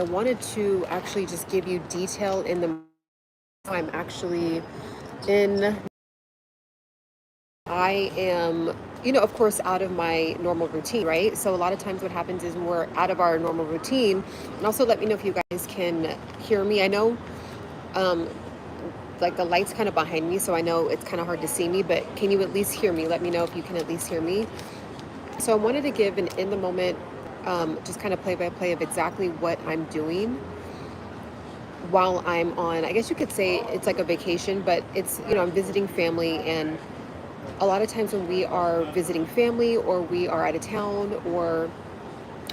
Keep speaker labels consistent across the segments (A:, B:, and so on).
A: I wanted to actually just give you detail in the I'm actually in. I am, of course, out of my normal routine, right? So a lot of times what happens is when we're out of our normal routine, and also let me know if you guys can hear me. I know, um, like the light's kind of behind me, so I know it's kind of hard to see me, but can you at least hear me? Let me know if you can at least hear me. So I wanted to give an in the moment, just kind of play by play of exactly what I'm doing while I'm on, I guess you could say it's like a vacation, but it's, I'm visiting family. And a lot of times when we are visiting family or we are out of town or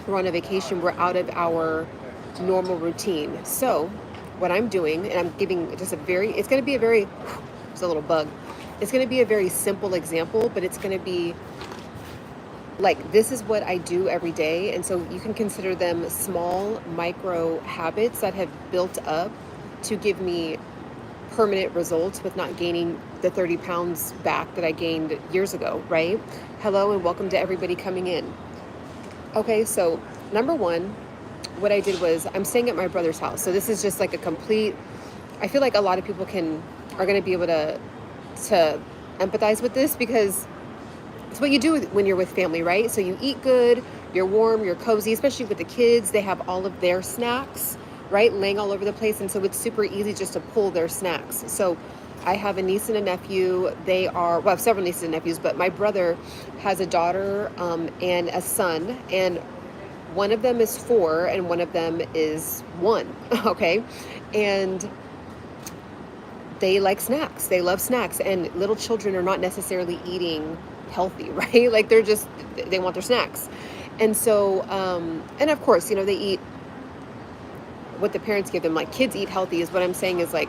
A: we're on a vacation, we're out of our normal routine. So what I'm doing, and I'm giving just it's going to be a very, it's a little bug. It's going to be a very simple example, but it's going to be like, this is what I do every day. And so you can consider them small micro habits that have built up to give me permanent results with not gaining the 30 pounds back that I gained years ago, right? Hello and welcome to everybody coming in. Okay, so number one, what I did was I'm staying at my brother's house. So this is just like a complete, I feel like a lot of people are going to be able to empathize with this, because it's what you do when you're with family, right? So you eat good, you're warm, you're cozy, especially with the kids. They have all of their snacks, right, laying all over the place. And so it's super easy just to pull their snacks. So I have a niece and a nephew. They are, well, I have several nieces and nephews, but my brother has a daughter and a son. And one of them is 4 and one of them is 1, okay? And they like snacks. They love snacks. And little children are not necessarily eating healthy, right? Like they want their snacks. And so, and of course, they eat what the parents give them. Like, kids eat healthy is what I'm saying, is like,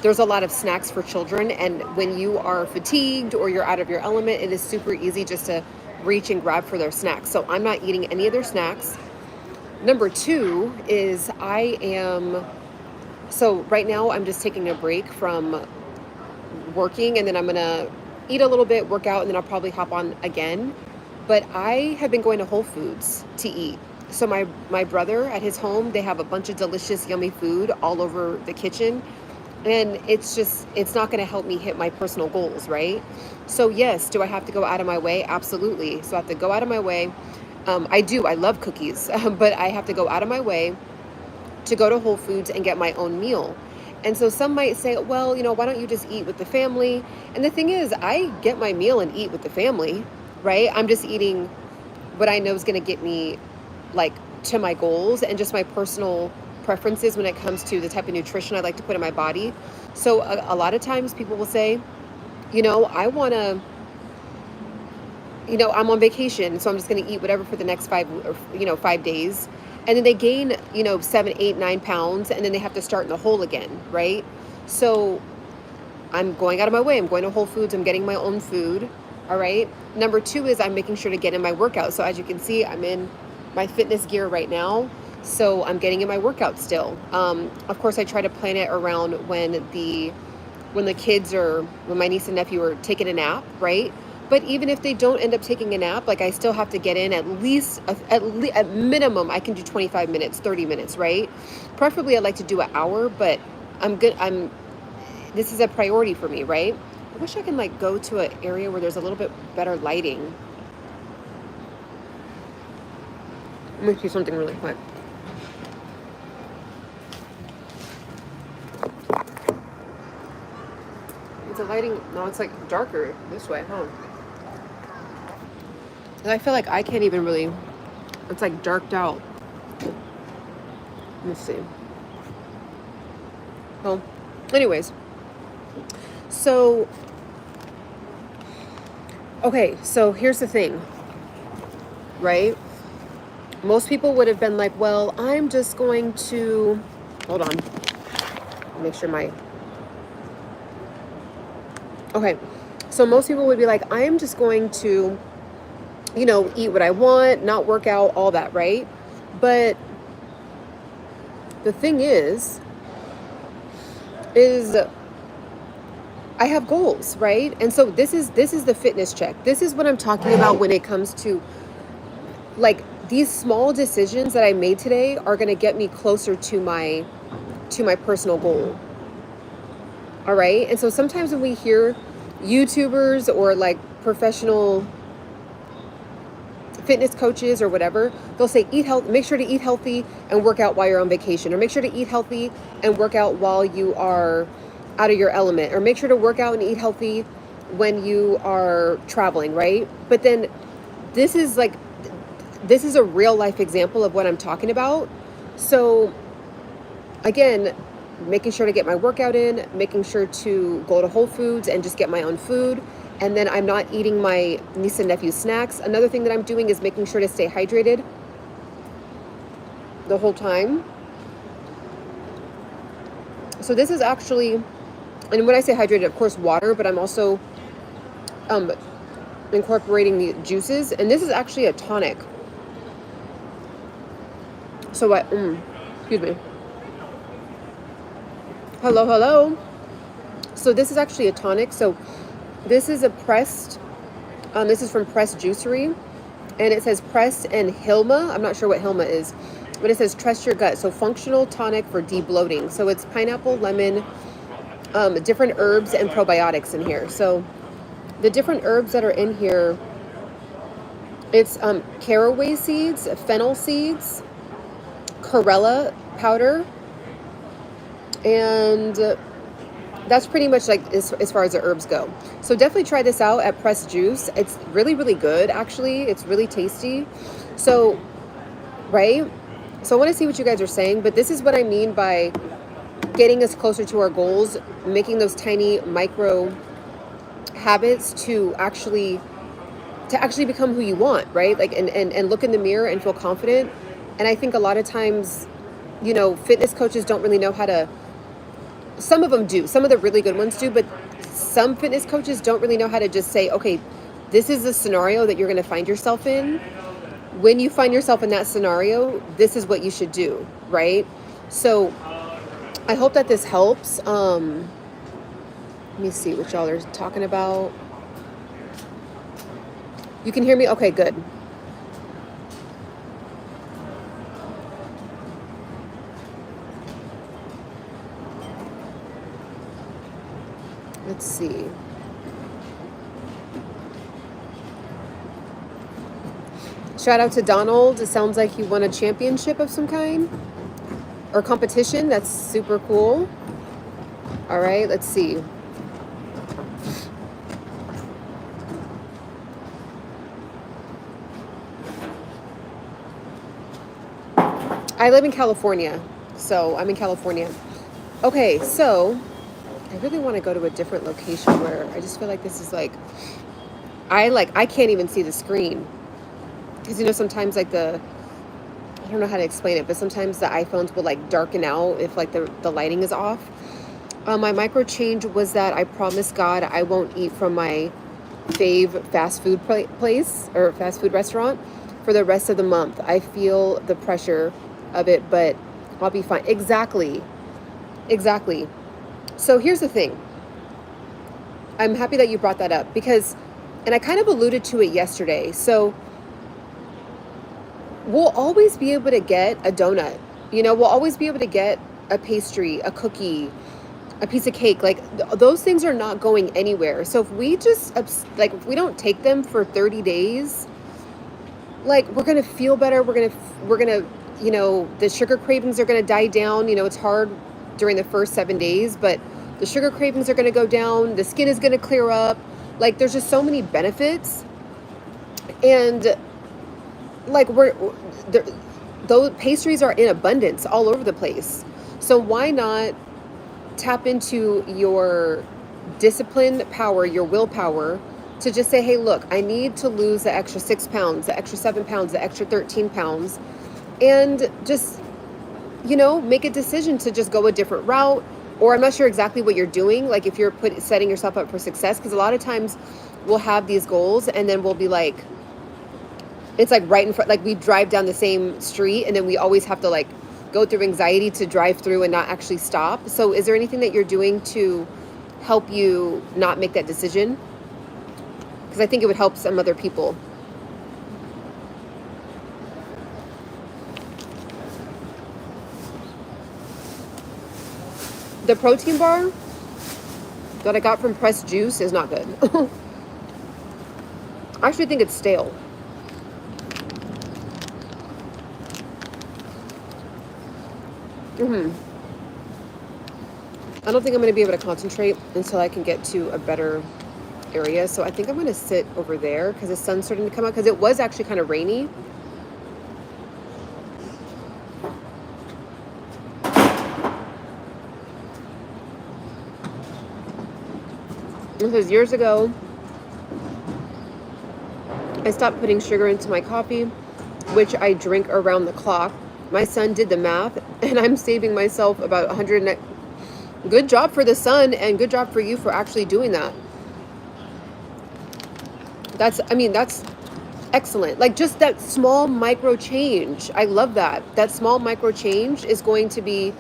A: there's a lot of snacks for children. And when you are fatigued or you're out of your element, it is super easy just to reach and grab for their snacks. So I'm not eating any of their snacks. Number 2 is so right now I'm just taking a break from working, and then I'm going to eat a little bit, work out, and then I'll probably hop on again. But I have been going to Whole Foods to eat. So my brother at his home, they have a bunch of delicious, yummy food all over the kitchen. And it's not going to help me hit my personal goals, right? So yes, do I have to go out of my way? Absolutely. So I have to go out of my way. I love cookies, but I have to go out of my way to go to Whole Foods and get my own meal. And so some might say, well, why don't you just eat with the family? And the thing is, I get my meal and eat with the family, right? I'm just eating what I know is going to get me like to my goals and just my personal preferences when it comes to the type of nutrition I like to put in my body. So a lot of times people will say, I want to, I'm on vacation, so I'm just going to eat whatever for the next 5 days. And then they gain, 7, 8, 9 pounds, and then they have to start in the hole again, right? So I'm going out of my way. I'm going to Whole Foods. I'm getting my own food, all right? Number 2 is I'm making sure to get in my workout. So as you can see, I'm in my fitness gear right now. So I'm getting in my workout still. Of course, I try to plan it around when my niece and nephew are taking a nap, right? But even if they don't end up taking a nap, like, I still have to get in at minimum, I can do 25 minutes, 30 minutes, right? Preferably I'd like to do an hour, but this is a priority for me, right? I wish I can like go to an area where there's a little bit better lighting. Let me see something really quick. Is the lighting? No, it's like darker this way, huh? And I feel like I can't even really, it's like darked out. Let me see. Well, anyways. So, okay, so here's the thing, right? Most people would have been like, well, I'm just going to, hold on, make sure okay. So most people would be like, I am just going to, eat what I want, not work out, all that, right? But the thing is I have goals, right? And so this is the fitness check. This is what I'm talking about when it comes to like these small decisions that I made today are going to get me closer to my personal goal. All right. And so sometimes when we hear YouTubers or like professional fitness coaches or whatever, they'll say eat health, make sure to eat healthy and work out while you're on vacation, or make sure to eat healthy and work out while you are out of your element, or make sure to work out and eat healthy when you are traveling, right? But then this is a real life example of what I'm talking about. So again, making sure to get my workout in, making sure to go to Whole Foods and just get my own food. And then I'm not eating my niece and nephew snacks. Another thing that I'm doing is making sure to stay hydrated the whole time. So this is actually, and when I say hydrated, of course, water, but I'm also incorporating the juices. And this is actually a tonic. So excuse me. Hello. So this is actually a tonic. So this is a pressed, this is from Pressed Juicery, and it says Pressed and Hilma. I'm not sure what Hilma is, but it says Trust Your Gut. So functional tonic for de-bloating. So it's pineapple, lemon, different herbs and probiotics in here. So the different herbs that are in here, it's caraway seeds, fennel seeds, chlorella powder, and that's pretty much like as far as the herbs go. So definitely try this out at Pressed Juice. It's really, really good, actually. It's really tasty. So, right? So I want to see what you guys are saying, but this is what I mean by getting us closer to our goals, making those tiny micro habits to actually become who you want, right? Like, and look in the mirror and feel confident. And I think a lot of times, fitness coaches don't really know how to. Some of them do. Some of the really good ones do, but some fitness coaches don't really know how to just say, okay, this is the scenario that you're going to find yourself in. When you find yourself in that scenario, this is what you should do, right? So I hope that this helps. Let me see what y'all are talking about. You can hear me? Okay, good. Let's see. Shout out to Donald. It sounds like he won a championship of some kind or competition. That's super cool. All right, let's see. I live in California, so I'm in California. Okay, so I really want to go to a different location where I just feel like this is I can't even see the screen. Because, sometimes I don't know how to explain it, but sometimes the iPhones will darken out if the lighting is off. My micro change was that I promised God I won't eat from my fave fast food place or fast food restaurant for the rest of the month. I feel the pressure of it, but I'll be fine. Exactly. So here's the thing. I'm happy that you brought that up because, and I kind of alluded to it yesterday. So we'll always be able to get a donut. We'll always be able to get a pastry, a cookie, a piece of cake. Those things are not going anywhere. So if we just, if we don't take them for 30 days, we're going to feel better. We're going to, the sugar cravings are going to die down. It's hard during the first 7 days, but the sugar cravings are going to go down. The skin is going to clear up. There's just so many benefits. And those pastries are in abundance all over the place. So why not tap into your discipline power, your willpower, to just say, hey, look, I need to lose the extra 6 pounds, the extra 7 pounds, the extra 13 pounds, and just, make a decision to just go a different route. Or I'm not sure exactly what you're doing, if you're setting yourself up for success, because a lot of times we'll have these goals and then we'll be it's right in front, we drive down the same street and then we always have to go through anxiety to drive through and not actually stop. So is there anything that you're doing to help you not make that decision? Because I think it would help some other people. The protein bar that I got from Pressed Juice is not good. I actually think it's stale. I don't think I'm going to be able to concentrate until I can get to a better area. So I think I'm going to sit over there because the sun's starting to come out, because it was actually kind of rainy. Because years ago, I stopped putting sugar into my coffee, which I drink around the clock. My son did the math, and I'm saving myself about 100. Good job for the son, and good job for you for actually doing that. That's excellent. Like, just that small micro change. I love that. That small micro change is going to be,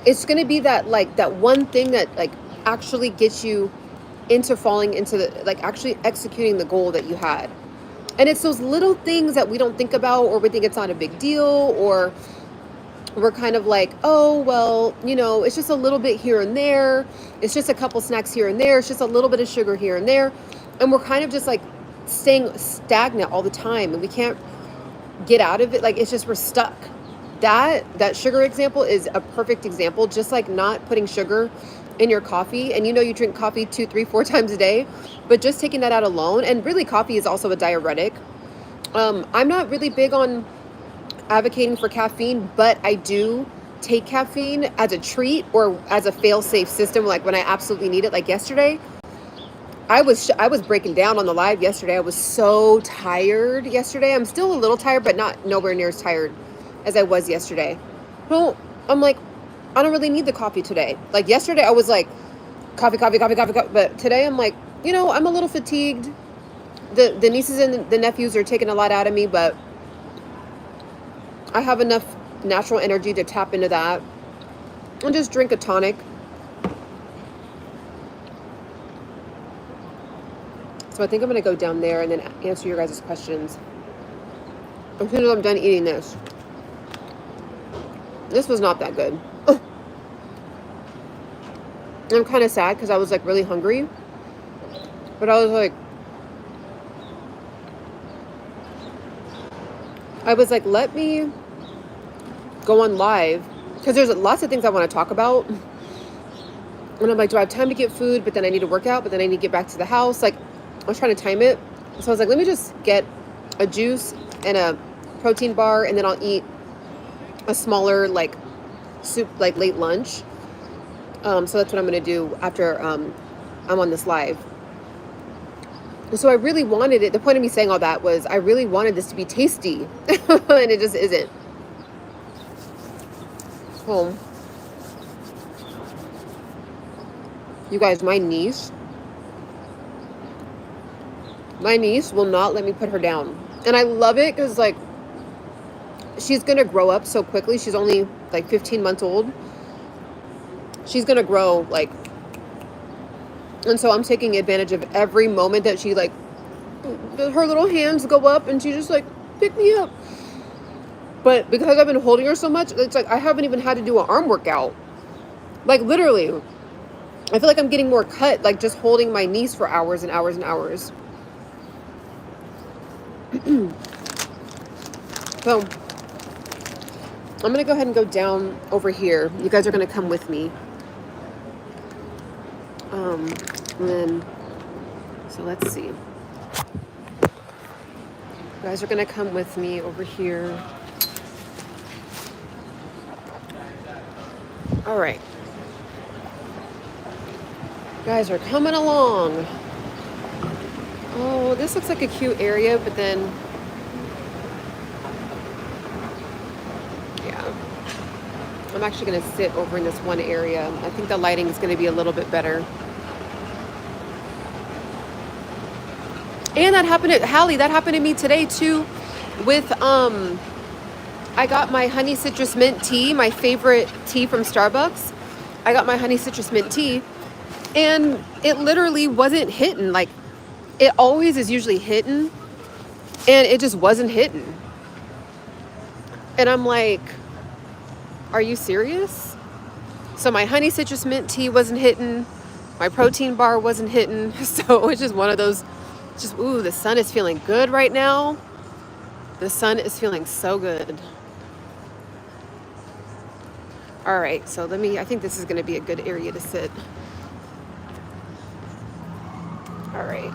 A: it's going to be that, like, that one thing that, like, actually gets you into falling into the, like, actually executing the goal that you had. And it's those little things that we don't think about, or we think it's not a big deal, or we're kind of like, oh, well, you know, it's just a little bit here and there. It's just a couple snacks here and there. It's just a little bit of sugar here and there. And we're kind of just like staying stagnant all the time, and we can't get out of it. Like, it's just, we're stuck. That sugar example is a perfect example. Just like not putting sugar in your coffee, and you know, you drink coffee 2, 3, 4 times a day, but just taking that out alone. And really, coffee is also a diuretic. I'm not really big on advocating for caffeine, but I do take caffeine as a treat or as a fail-safe system, like when I absolutely need it. Like yesterday, I was breaking down on the live yesterday. I was so tired yesterday. I'm still a little tired, but nowhere near as tired as I was yesterday. Well, I'm like, I don't really need the coffee today. Like yesterday, I was like, coffee. But today, I'm like, you know, I'm a little fatigued. The nieces and the nephews are taking a lot out of me, but I have enough natural energy to tap into that and just drink a tonic. So I think I'm going to go down there and then answer your guys' questions as soon as I'm done eating this. This was not that good. I'm kind of sad because I was like really hungry, but I was like, let me go on live, because there's lots of things I want to talk about. And I'm like, do I have time to get food? But then I need to work out, but then I need to get back to the house. Like, I was trying to time it. So I was like, let me just get a juice and a protein bar, and then I'll eat a smaller, like, soup, like late lunch. So that's what I'm going to do after I'm on this live. So I really wanted it. The point of me saying all that was I really wanted this to be tasty. And it just isn't. Oh. You guys, my niece will not let me put her down. And I love it because, like, she's going to grow up so quickly. She's only, like, 15 months old. She's going to grow, like, and so I'm taking advantage of every moment that she, like, her little hands go up and she just, like, pick me up. But because I've been holding her so much, it's like I haven't even had to do an arm workout. Like, literally. I feel like I'm getting more cut, like, just holding my niece for hours and hours and hours. So, I'm going to go ahead and go down over here. You guys are going to come with me. And then, so let's see. You guys are going to come with me over here. All right. You guys are coming along. Oh, this looks like a cute area, but then, yeah. I'm actually going to sit over in this one area. I think the lighting is going to be a little bit better. And that happened to Hallie. That happened to me today too with, I got my honey citrus mint tea, my favorite tea from Starbucks. I got my honey citrus mint tea, and it literally wasn't hitting. Like, it always is usually hitting, and it just wasn't hitting. And I'm like, are you serious? So my honey citrus mint tea wasn't hitting. My protein bar wasn't hitting. So it's just one of those, just, ooh, the sun is feeling good right now. The sun is feeling so good. All right, so I think this is gonna be a good area to sit. All right.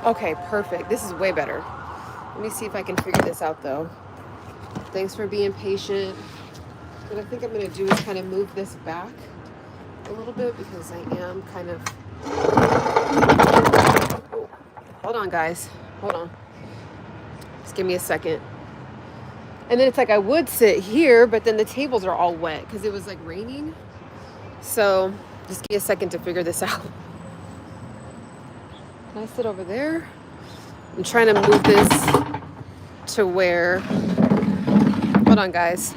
A: Okay, perfect. This is way better. Let me see if I can figure this out though. Thanks for being patient. What I think I'm gonna do is kind of move this back a little bit because I am kind of, oh, hold on guys, hold on. Just give me a second. And then it's like I would sit here, but then the tables are all wet because it was like raining. So just give me a second to figure this out. Can I sit over there? I'm trying to move this to where, hold on guys.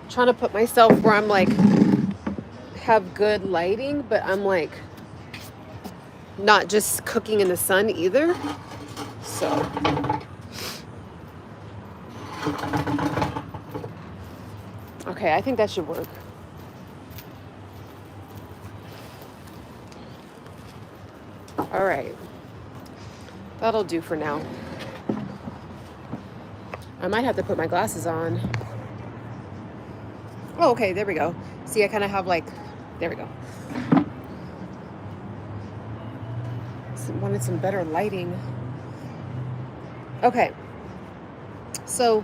A: Trying to put myself where I'm like, have good lighting, but I'm like, not just cooking in the sun either. So. Okay, I think that should work. All right. That'll do for now. I might have to put my glasses on. Oh, okay, there we go. See, I kind of have like, there we go. Wanted some better lighting. Okay. So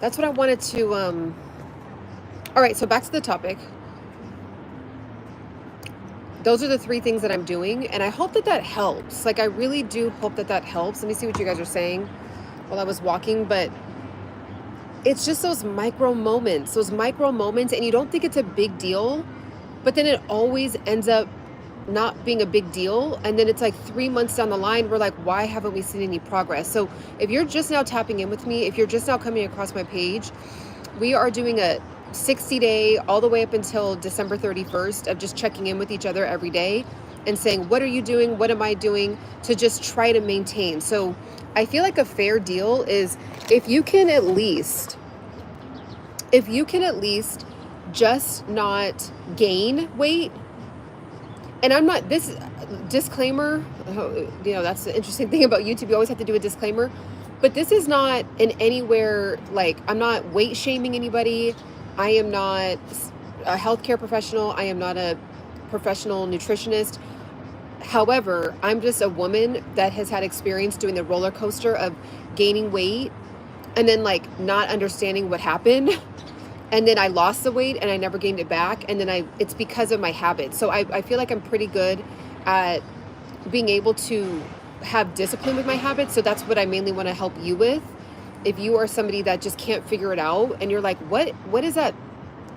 A: that's what I wanted to, all right, so back to the topic. Those are the 3 things that I'm doing, and I hope that that helps. Like, I really do hope that that helps. Let me see what you guys are saying while I was walking, but it's just those micro moments, and you don't think it's a big deal, but then it always ends up not being a big deal. And then it's like 3 months down the line, we're like, why haven't we seen any progress? So if you're just now tapping in with me, if you're just now coming across my page, we are doing a 60-day all the way up until December 31st of just checking in with each other every day and saying, what are you doing? What am I doing? To just try to maintain. So I feel like a fair deal is if you can at least just not gain weight. And I'm not, this disclaimer, you know, that's the interesting thing about YouTube. You always have to do a disclaimer, but this is not in anywhere, like, I'm not weight shaming anybody. I am not a healthcare professional. I am not a professional nutritionist. However, I'm just a woman that has had experience doing the roller coaster of gaining weight and then like not understanding what happened. And then I lost the weight and I never gained it back. And then it's because of my habits. So I feel like I'm pretty good at being able to have discipline with my habits. So that's what I mainly want to help you with. If you are somebody that just can't figure it out and you're like, what is that?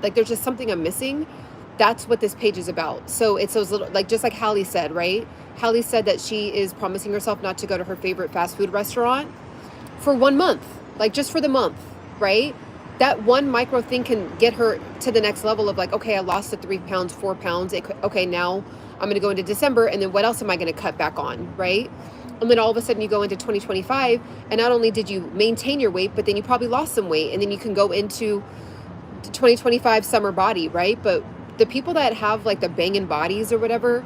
A: Like, there's just something I'm missing. That's what this page is about. So it's those little, like, just like Hallie said, right? Hallie said that she is promising herself not to go to her favorite fast food restaurant for 1 month, like just for the month, right? That one micro thing can get her to the next level of like, okay, I lost the 3 pounds, 4 pounds. Okay, now I'm going to go into December. And then what else am I going to cut back on, right? And then all of a sudden you go into 2025 and not only did you maintain your weight, but then you probably lost some weight. And then you can go into 2025 summer body, right? But the people that have like the banging bodies or whatever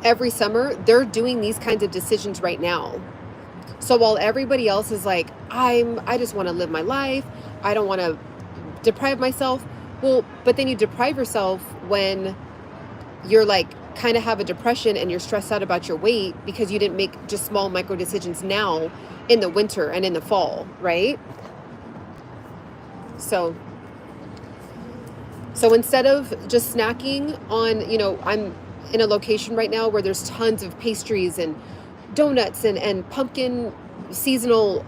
A: every summer, they're doing these kinds of decisions right now. So while everybody else is like, I just want to live my life. I don't want to deprive myself. Well, but then you deprive yourself when you're like kind of have a depression and you're stressed out about your weight because you didn't make just small micro decisions now in the winter and in the fall, right? So instead of just snacking on, you know, I'm in a location right now where there's tons of pastries and donuts and pumpkin, seasonal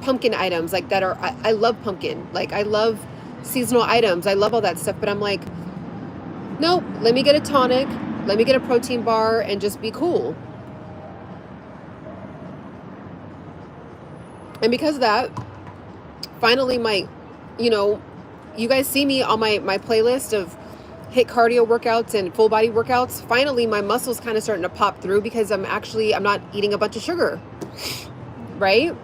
A: pumpkin items like that are, I love pumpkin. Like, I love seasonal items. I love all that stuff. But I'm like, nope, let me get a tonic. Let me get a protein bar and just be cool. And because of that, finally my, you know, you guys see me on my playlist of hit cardio workouts and full body workouts, finally my muscles kind of starting to pop through because I'm not eating a bunch of sugar, right?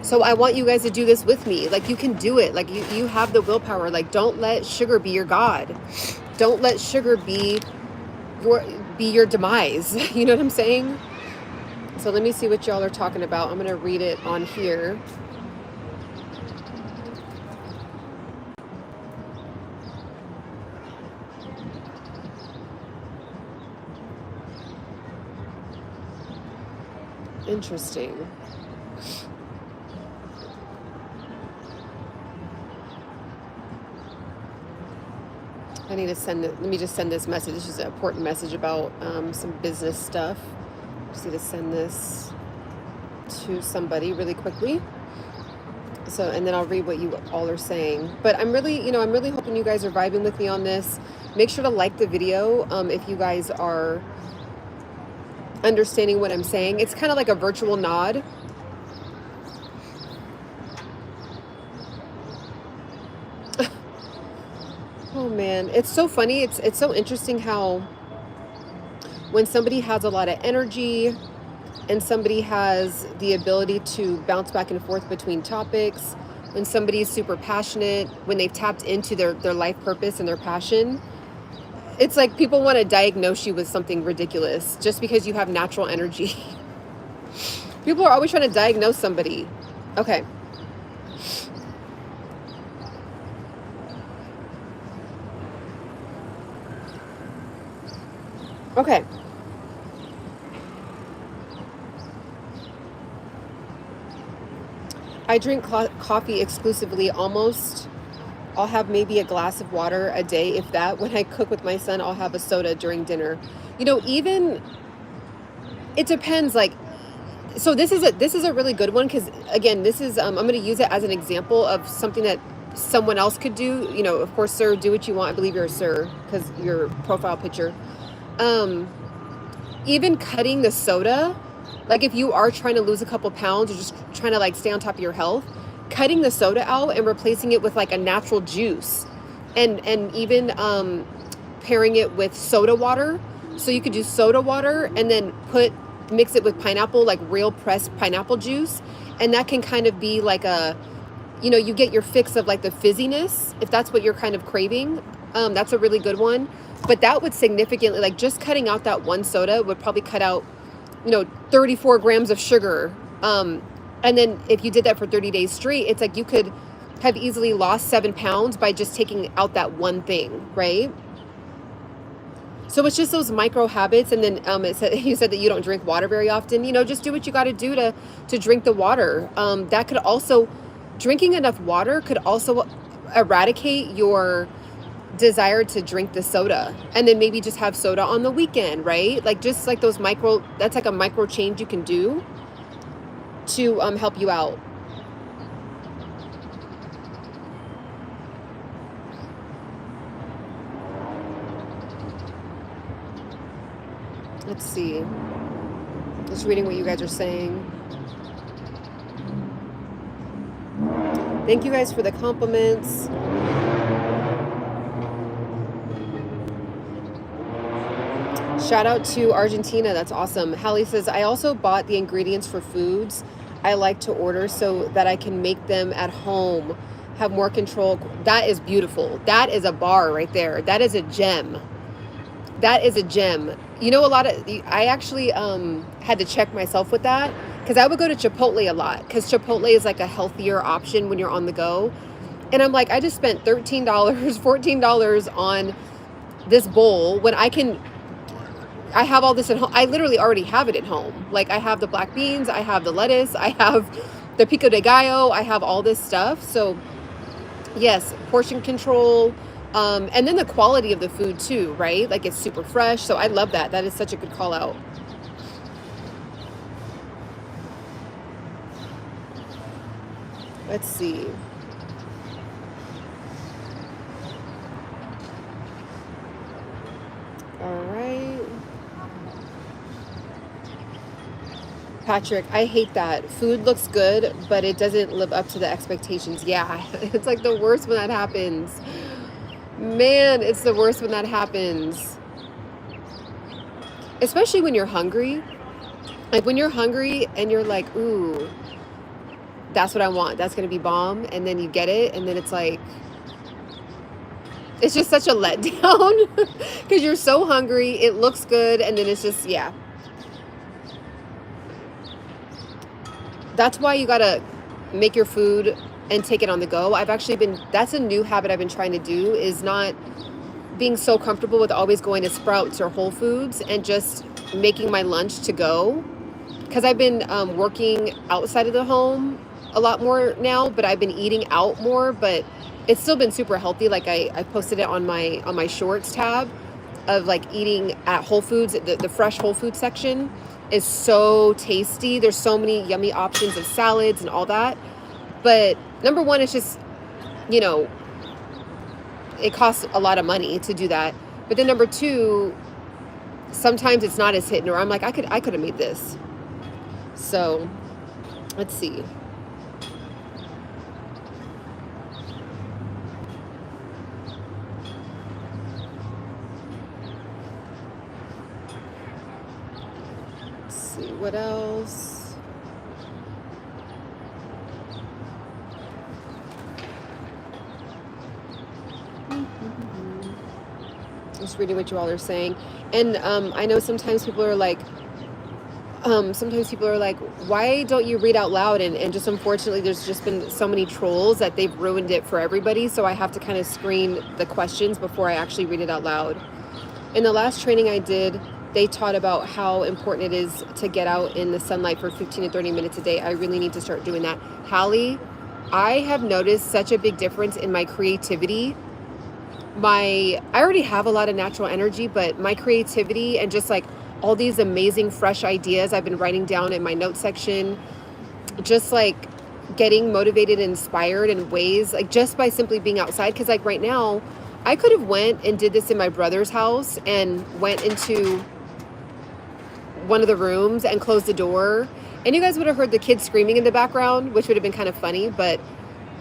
A: So I want you guys to do this with me. Like, you can do it. Like, you have the willpower. Like, don't let sugar be your God. Don't let sugar be your demise. You know what I'm saying? So let me see what y'all are talking about. I'm going to read it on here. Interesting. I need to send it. Let me just send this message. This is an important message about some business stuff. Just need to send this to somebody really quickly. So, and then I'll read what you all are saying. But I'm really, I'm really hoping you guys are vibing with me on this. Make sure to like the video if you guys are understanding what I'm saying. It's kind of like a virtual nod. Oh man, it's so funny. It's so interesting how when somebody has a lot of energy and somebody has the ability to bounce back and forth between topics, when somebody is super passionate, when they've tapped into their life purpose and their passion, it's like people want to diagnose you with something ridiculous just because you have natural energy. People are always trying to diagnose somebody. Okay. Okay. I drink coffee exclusively almost. I'll have maybe a glass of water a day, if that. When I cook with my son, I'll have a soda during dinner. Even it depends. Like, so this is a really good one because again, this is I'm going to use it as an example of something that someone else could do. Of course, sir, do what you want. I believe you're a sir because your profile picture. Even cutting the soda, like if you are trying to lose a couple pounds or just trying to like stay on top of your health, cutting the soda out and replacing it with like a natural juice, and even pairing it with soda water. So you could do soda water and then mix it with pineapple, like real pressed pineapple juice, and that can kind of be like you get your fix of like the fizziness if that's what you're kind of craving. That's a really good one. But that would significantly, like just cutting out that one soda would probably cut out 34 grams of sugar. And then if you did that for 30 days straight, it's like you could have easily lost 7 pounds by just taking out that one thing, right? So it's just those micro habits. And then you said that you don't drink water very often. Just do what you got to do to drink the water. That could also, drinking enough water could also eradicate your desire to drink the soda, and then maybe just have soda on the weekend, right? Like just like those that's like a micro change you can do to help you out. Let's see. Just reading what you guys are saying. Thank you guys for the compliments. Shout out to Argentina. That's awesome. Hallie says, I also bought the ingredients for foods I like to order so that I can make them at home, have more control. That is beautiful. That is a bar right there. That is a gem. That is a gem. I actually had to check myself with that because I would go to Chipotle a lot because Chipotle is like a healthier option when you're on the go. And I'm like, I just spent $13, $14 on this bowl when I have all this at home. I literally already have it at home. Like I have the black beans, I have the lettuce, I have the pico de gallo, I have all this stuff. So yes, portion control, and then the quality of the food too, right? Like it's super fresh. So I love that. That is such a good call out. Let's see. All right. Patrick, I hate that. Food looks good, but it doesn't live up to the expectations. Yeah, it's like the worst when that happens. Man, it's the worst when that happens. Especially when you're hungry. Like when you're hungry and you're like, ooh, that's what I want. That's going to be bomb. And then you get it. And then it's like, it's just such a letdown because you're so hungry. It looks good. And then it's just, yeah. That's why you got to make your food and take it on the go. That's a new habit I've been trying to do, is not being so comfortable with always going to Sprouts or Whole Foods and just making my lunch to go. Because I've been working outside of the home a lot more now, but I've been eating out more, but it's still been super healthy. Like I posted it on my shorts tab of like eating at Whole Foods. The fresh Whole Foods section is so tasty. There's so many yummy options of salads and all that. But number one, it's just, you know, it costs a lot of money to do that. But then number two, sometimes it's not as hidden, or I'm like, I could have made this. So let's see. Let's see what else. Just reading what you all are saying. And I know sometimes people are like, why don't you read out loud? And just unfortunately, there's just been so many trolls that they've ruined it for everybody. So I have to kind of screen the questions before I actually read it out loud. In the last training I did, they taught about how important it is to get out in the sunlight for 15 to 30 minutes a day. I really need to start doing that. Hallie, I have noticed such a big difference in my creativity. I already have a lot of natural energy, but my creativity and just like all these amazing fresh ideas I've been writing down in my notes section, just like getting motivated and inspired in ways, like just by simply being outside. Because like right now, I could have went and did this in my brother's house and went into one of the rooms and closed the door, and you guys would have heard the kids screaming in the background, which would have been kind of funny. But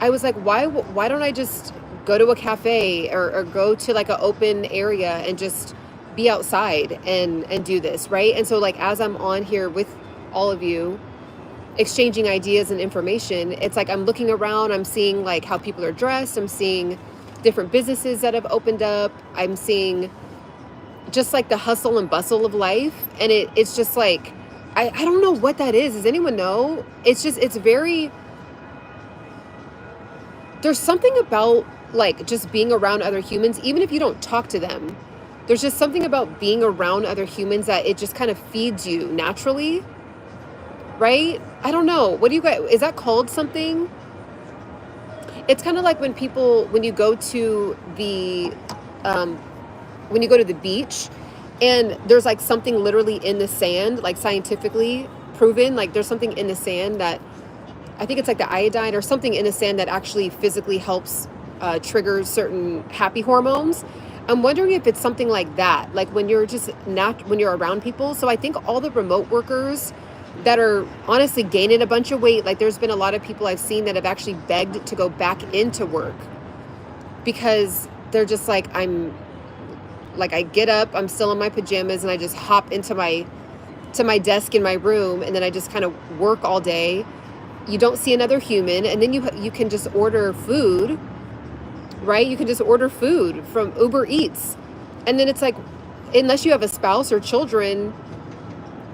A: I was like, why don't I just go to a cafe or go to like an open area and just be outside and do this, right? And so like as I'm on here with all of you exchanging ideas and information, it's like I'm looking around, I'm seeing like how people are dressed, I'm seeing different businesses that have opened up, I'm seeing just like the hustle and bustle of life. And it's just like I don't know what that is. Does anyone know? It's very, there's something about like just being around other humans, even if you don't talk to them. There's just something about being around other humans that it just kind of feeds you naturally, right? I don't know. What do you guys, is that called something? It's kind of like when you go to the beach and there's like something literally in the sand, like scientifically proven, like there's something in the sand that, I think it's like the iodine or something in the sand that actually physically helps trigger certain happy hormones. I'm wondering if it's something like that, like when you're just when you're around people. So I think all the remote workers that are honestly gaining a bunch of weight, like there's been a lot of people I've seen that have actually begged to go back into work because they're just like, I get up, I'm still in my pajamas and I just hop into my desk in my room and then I just kind of work all day. You don't see another human, and then you can just order food, right? You can just order food from Uber Eats. And then it's like, unless you have a spouse or children,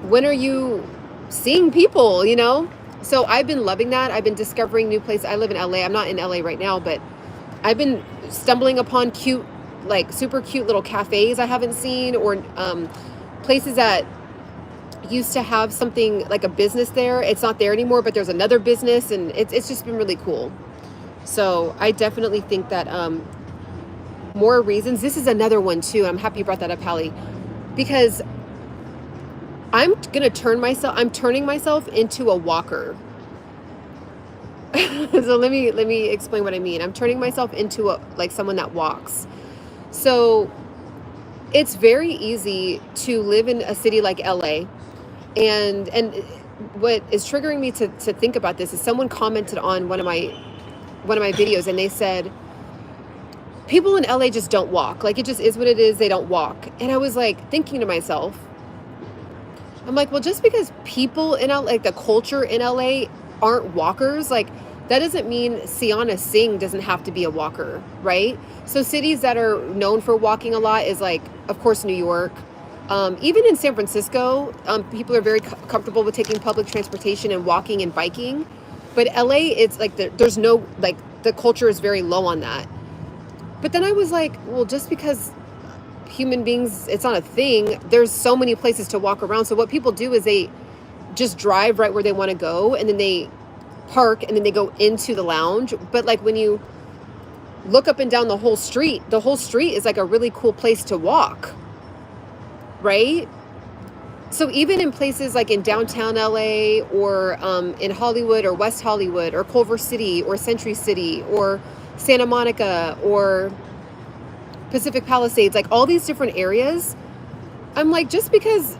A: when are you seeing people, you know? So I've been loving that. I've been discovering new places. I live in LA. I'm not in LA right now, but I've been stumbling upon cute, like super cute little cafes I haven't seen, or places that used to have something like a business there. It's not there anymore, but there's another business, and it's just been really cool. So I definitely think that more reasons. This is another one too. I'm happy you brought that up, Hallie, because I'm turning myself into a walker. So let me explain what I mean. I'm turning myself into someone that walks. So it's very easy to live in a city like LA. And what is triggering me to think about this is someone commented on one of my videos, and they said, people in LA just don't walk. Like, it just is what it is. They don't walk. And I was like thinking to myself, I'm like, well, just because people in LA, like the culture in LA aren't walkers, like that doesn't mean Ciana Singh doesn't have to be a walker, right? So cities that are known for walking a lot is like, of course, New York. Even in San Francisco, people are very comfortable with taking public transportation and walking and biking. But LA, it's like there's no, like the culture is very low on that. But then I was like, well, just because human beings, it's not a thing, there's so many places to walk around. So what people do is they just drive right where they want to go, and then they park, and then they go into the lounge. But like when you look up and down the whole street is like a really cool place to walk, right? So even in places like in downtown LA or in Hollywood or West Hollywood or Culver City or Century City or Santa Monica or Pacific Palisades, like all these different areas, I'm like, just because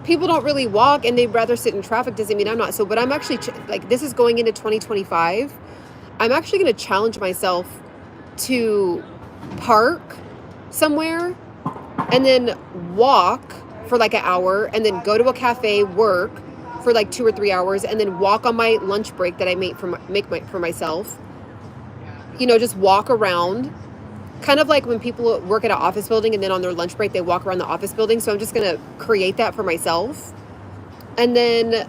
A: people don't really walk and they'd rather sit in traffic doesn't mean I'm not. So, but I'm actually like, this is going into 2025. I'm actually going to challenge myself to park somewhere and then walk for like an hour and then go to a cafe, work for like 2 or 3 hours, and then walk on my lunch break that I make for myself. You know, just walk around, kind of like when people work at an office building and then on their lunch break, they walk around the office building. So I'm just going to create that for myself and then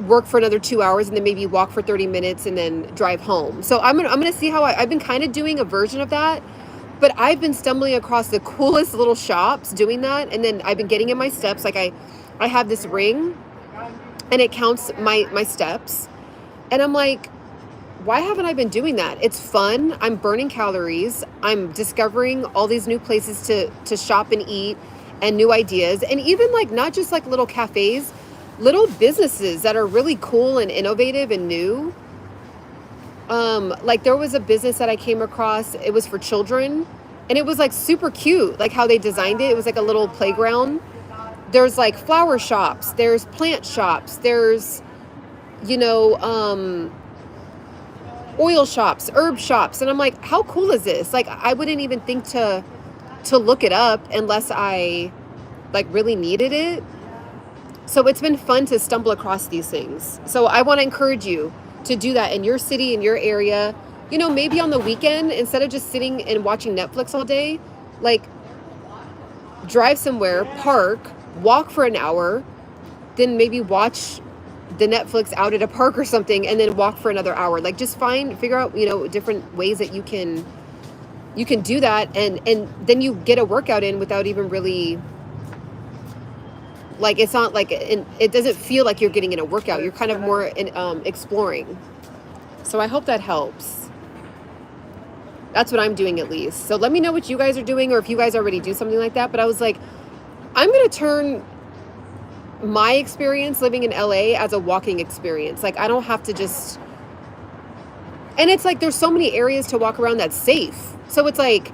A: work for another 2 hours and then maybe walk for 30 minutes and then drive home. So I'm going to see how I've been kind of doing a version of that, but I've been stumbling across the coolest little shops doing that. And then I've been getting in my steps. Like I have this ring and it counts my steps. And I'm like, why haven't I been doing that? It's fun. I'm burning calories. I'm discovering all these new places to shop and eat and new ideas. And even like, not just like little cafes, little businesses that are really cool and innovative and new. Like there was a business that I came across. It was for children and it was like super cute. Like how they designed it. It was like a little playground. There's like flower shops. There's plant shops. There's, you know, oil shops, herb shops. And I'm like, how cool is this? Like, I wouldn't even think to look it up unless I like really needed it. So it's been fun to stumble across these things. So I want to encourage you to do that in your city, in your area. You know, maybe on the weekend, instead of just sitting and watching Netflix all day, like drive somewhere, park, walk for an hour, then maybe watch the Netflix out at a park or something, and then walk for another hour. Like just figure out, you know, different ways that you can do that, and then you get a workout in without even really, like, it's not like, it doesn't feel like you're getting in a workout. You're kind of more exploring. So I hope that helps. That's what I'm doing, at least. So let me know what you guys are doing, or if you guys already do something like that. But I was like, I'm going to turn my experience living in LA as a walking experience. Like, I don't have to just, and it's like, there's so many areas to walk around that's safe. So it's like,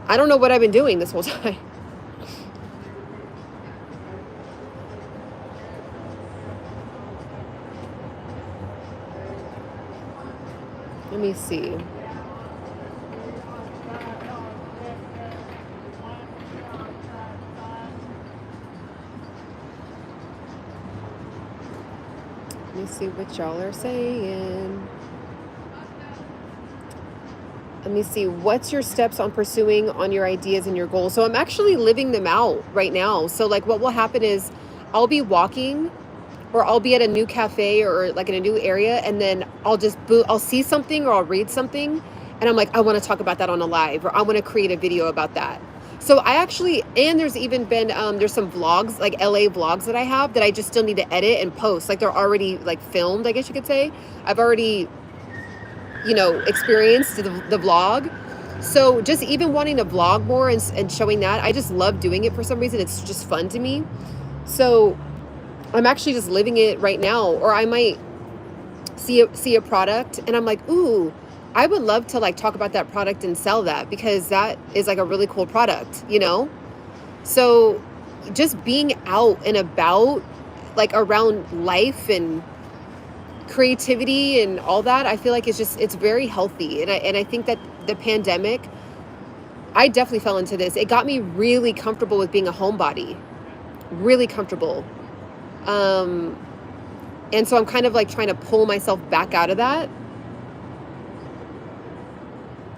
A: I don't know what I've been doing this whole time. Let me see. Let me see what y'all are saying. Let me see. What's your steps on pursuing on your ideas and your goals? So I'm actually living them out right now. So like what will happen is I'll be walking, or I'll be at a new cafe or like in a new area, and then I'll see something or I'll read something and I'm like, I want to talk about that on a live, or I want to create a video about that. So I actually, and there's even been, there's some vlogs, like LA vlogs that I have that I just still need to edit and post. Like they're already like filmed, I guess you could say. I've already, you know, experienced the vlog. So just even wanting to vlog more and showing that, I just love doing it for some reason. It's just fun to me. So I'm actually just living it right now. Or I might see a product and I'm like, ooh, I would love to like talk about that product and sell that, because that is like a really cool product, you know? So just being out and about, like around life and creativity and all that, I feel like it's very healthy. And I think that the pandemic, I definitely fell into this. It got me really comfortable with being a homebody, really comfortable. And so I'm kind of like trying to pull myself back out of that.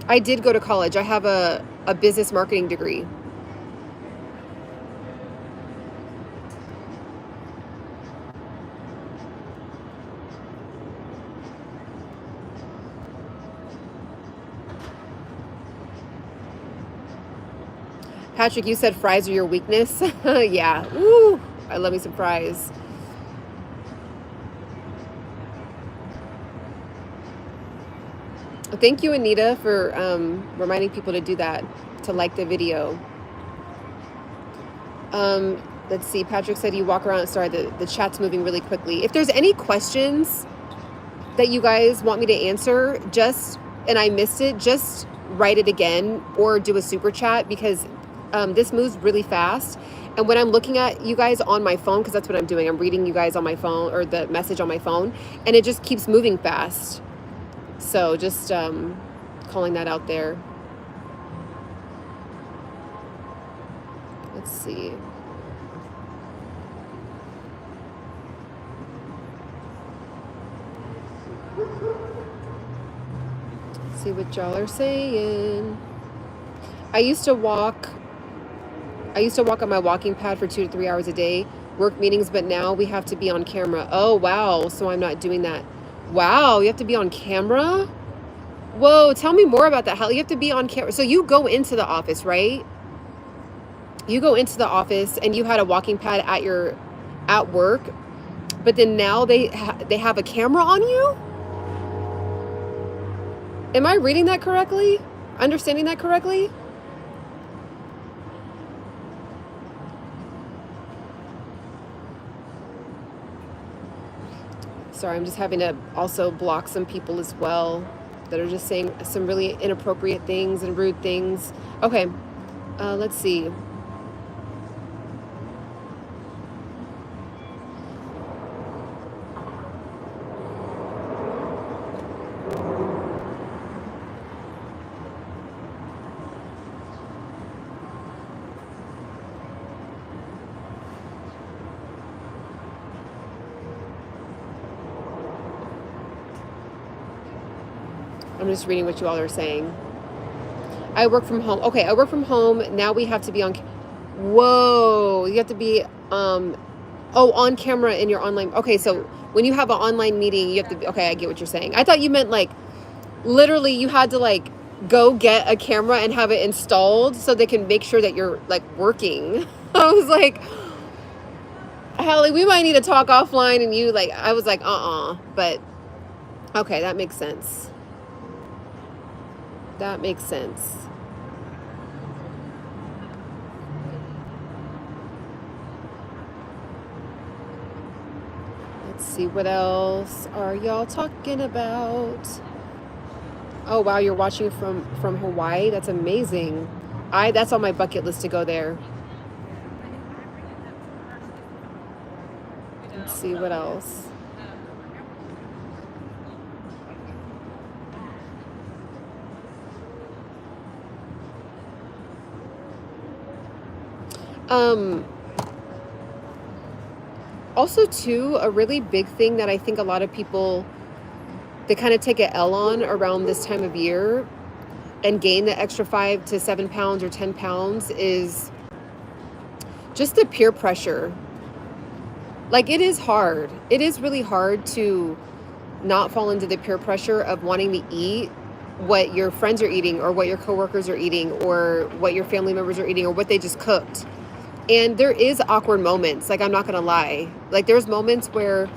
A: I did go to college. I have a business marketing degree. Patrick, you said fries are your weakness. Yeah. Woo. I love me some fries. Thank you, Anita, for reminding people to do that, to like the video. Let's see. Patrick said you walk around. Sorry, the chat's moving really quickly. If there's any questions that you guys want me to answer, and I missed it, just write it again or do a super chat, because this moves really fast. And when I'm looking at you guys on my phone, because that's what I'm doing, I'm reading you guys on my phone, or the message on my phone, and it just keeps moving fast. So just calling that out there. Let's see. Let's see what y'all are saying. I used to walk on my walking pad for 2 to 3 hours a day, work meetings, but now we have to be on camera. Oh, wow. So I'm not doing that. Wow, you have to be on camera? Whoa, tell me more about that. How you have to be on camera? So you go into the office, right? You go into the office and you had a walking pad at work, but then now they have a camera on you? Am I reading that correctly? Understanding that correctly? Sorry, I'm just having to also block some people as well that are just saying some really inappropriate things and rude things. Okay, let's see. I'm just reading what you all are saying. I work from home. Okay, I work from home. Now we have to be on. Whoa, you have to be on camera in your online. Okay, so when you have an online meeting, you have to be, okay, I get what you're saying. I thought you meant like literally you had to like go get a camera and have it installed so they can make sure that you're like working. I was like, Hallie, we might need to talk offline. And you like, I was like, but okay, that makes sense. That makes sense. Let's see, what else are y'all talking about? Oh wow, you're watching from Hawaii. That's amazing. That's on my bucket list to go there. Let's see what else. Also too, a really big thing that I think a lot of people, they kind of take an L on around this time of year and gain the extra 5 to 7 pounds or 10 pounds is just the peer pressure. Like it is hard. It is really hard to not fall into the peer pressure of wanting to eat what your friends are eating or what your coworkers are eating or what your family members are eating or what they just cooked. And there is awkward moments, like I'm not gonna lie. Like there's moments where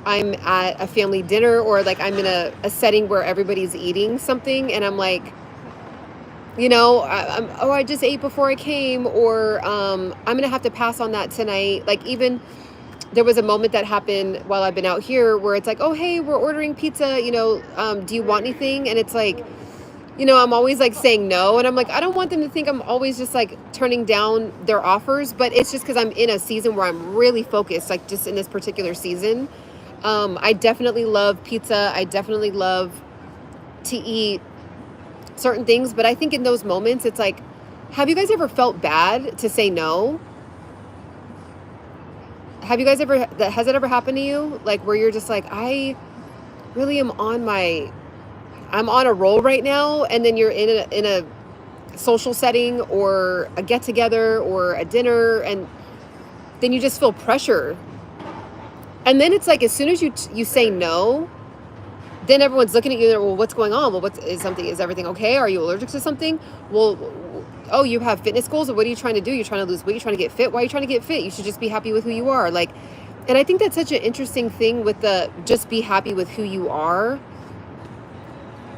A: I'm at a family dinner or like I'm in a setting where everybody's eating something and I'm like, you know, I just ate before I came, or I'm gonna have to pass on that tonight. Like even there was a moment that happened while I've been out here where it's like, oh hey, we're ordering pizza, you know, do you want anything? And it's like, you know, I'm always like saying no. And I'm like, I don't want them to think I'm always just like turning down their offers, but it's just because I'm in a season where I'm really focused, like just in this particular season. I definitely love pizza. I definitely love to eat certain things, but I think in those moments, it's like, have you guys ever felt bad to say no? Have you guys ever, has it ever happened to you? Like where you're just like, I really am I'm on a roll right now. And then you're in a social setting or a get together or a dinner. And then you just feel pressure. And then it's like, as soon as you say no, then everyone's looking at you. Well, what's going on? Well, is everything okay? Are you allergic to something? Well, oh, you have fitness goals. What are you trying to do? You're trying to lose weight. You're trying to get fit. Why are you trying to get fit? You should just be happy with who you are. Like, and I think that's such an interesting thing with the just be happy with who you are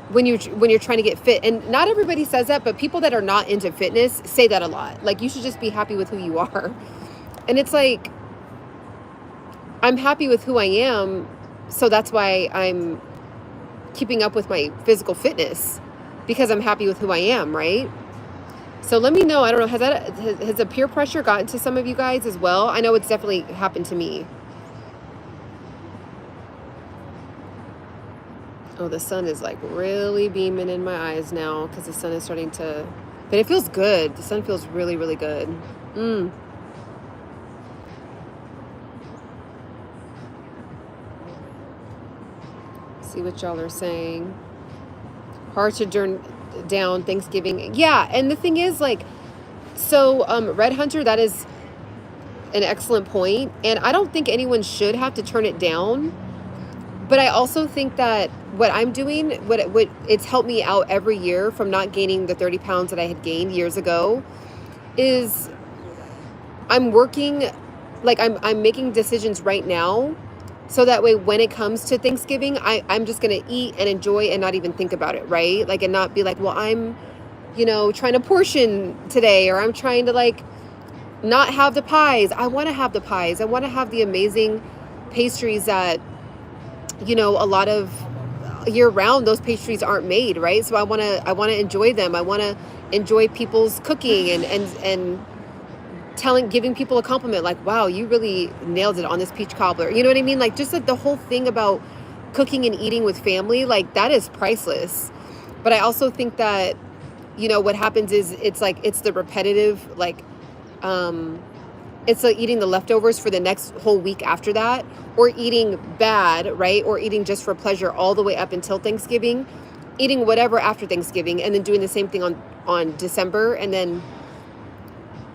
A: when you're trying to get fit. And not everybody says that, but people that are not into fitness say that a lot. Like, you should just be happy with who you are. And it's like, I'm happy with who I am, so that's why I'm keeping up with my physical fitness, because I'm happy with who I am, right? So let me know. I don't know, has the peer pressure gotten to some of you guys as well? I know it's definitely happened to me. Oh, the sun is like really beaming in my eyes now because the sun is starting to, but it feels good. The sun feels really, really good. See what y'all are saying. Hard to turn down Thanksgiving. Yeah, and the thing is, like, so Red Hunter, that is an excellent point, and I don't think anyone should have to turn it down. But I also think that what I'm doing, what it's helped me out every year from not gaining the 30 pounds that I had gained years ago, is I'm working, like I'm making decisions right now. So that way, when it comes to Thanksgiving, I'm just going to eat and enjoy and not even think about it, right? Like, and not be like, well, I'm, trying to portion today, or I'm trying to like not have the pies. I want to have the pies. I want to have the amazing pastries that, a lot of year round, those pastries aren't made, right? So I want to enjoy them. I want to enjoy people's cooking and giving people a compliment, like, wow, you really nailed it on this peach cobbler. You know what I mean? Like, just like the whole thing about cooking and eating with family, like, that is priceless. But I also think that, what happens is it's like, it's the repetitive, like, it's like eating the leftovers for the next whole week after that, or eating bad, right? Or eating just for pleasure all the way up until Thanksgiving, eating whatever after Thanksgiving, and then doing the same thing on December, and then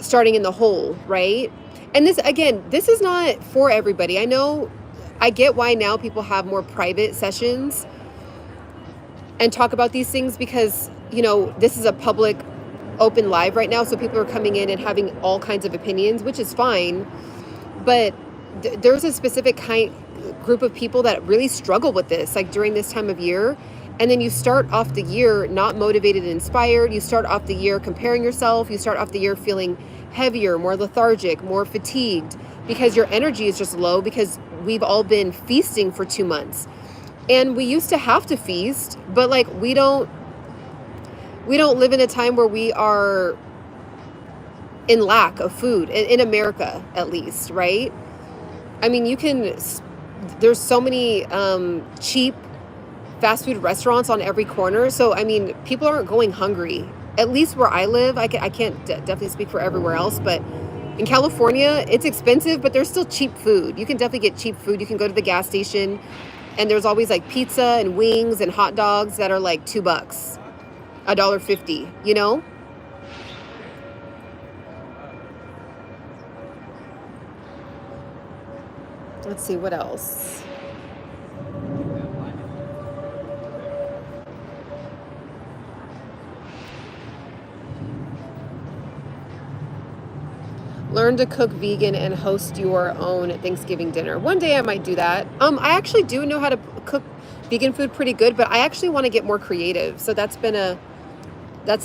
A: starting in the hole, right? And this, again, this is not for everybody. I get why now people have more private sessions and talk about these things, because, this is a public open live right now. So people are coming in and having all kinds of opinions, which is fine. But there's a specific group of people that really struggle with this, like during this time of year. And then you start off the year not motivated and inspired. You start off the year comparing yourself. You start off the year feeling heavier, more lethargic, more fatigued, because your energy is just low, because we've all been feasting for 2 months. And we used to have to feast, but like we don't live in a time where we are in lack of food, in America at least, right? I mean, there's so many cheap fast food restaurants on every corner. So, I mean, people aren't going hungry, at least where I live. I can't definitely speak for everywhere else, but in California, it's expensive, but there's still cheap food. You can definitely get cheap food. You can go to the gas station, and there's always like pizza and wings and hot dogs that are like $2, $1.50, Let's see, what else? Learn to cook vegan and host your own Thanksgiving dinner. One day I might do that. I actually do know how to cook vegan food pretty good, but I actually want to get more creative. So that's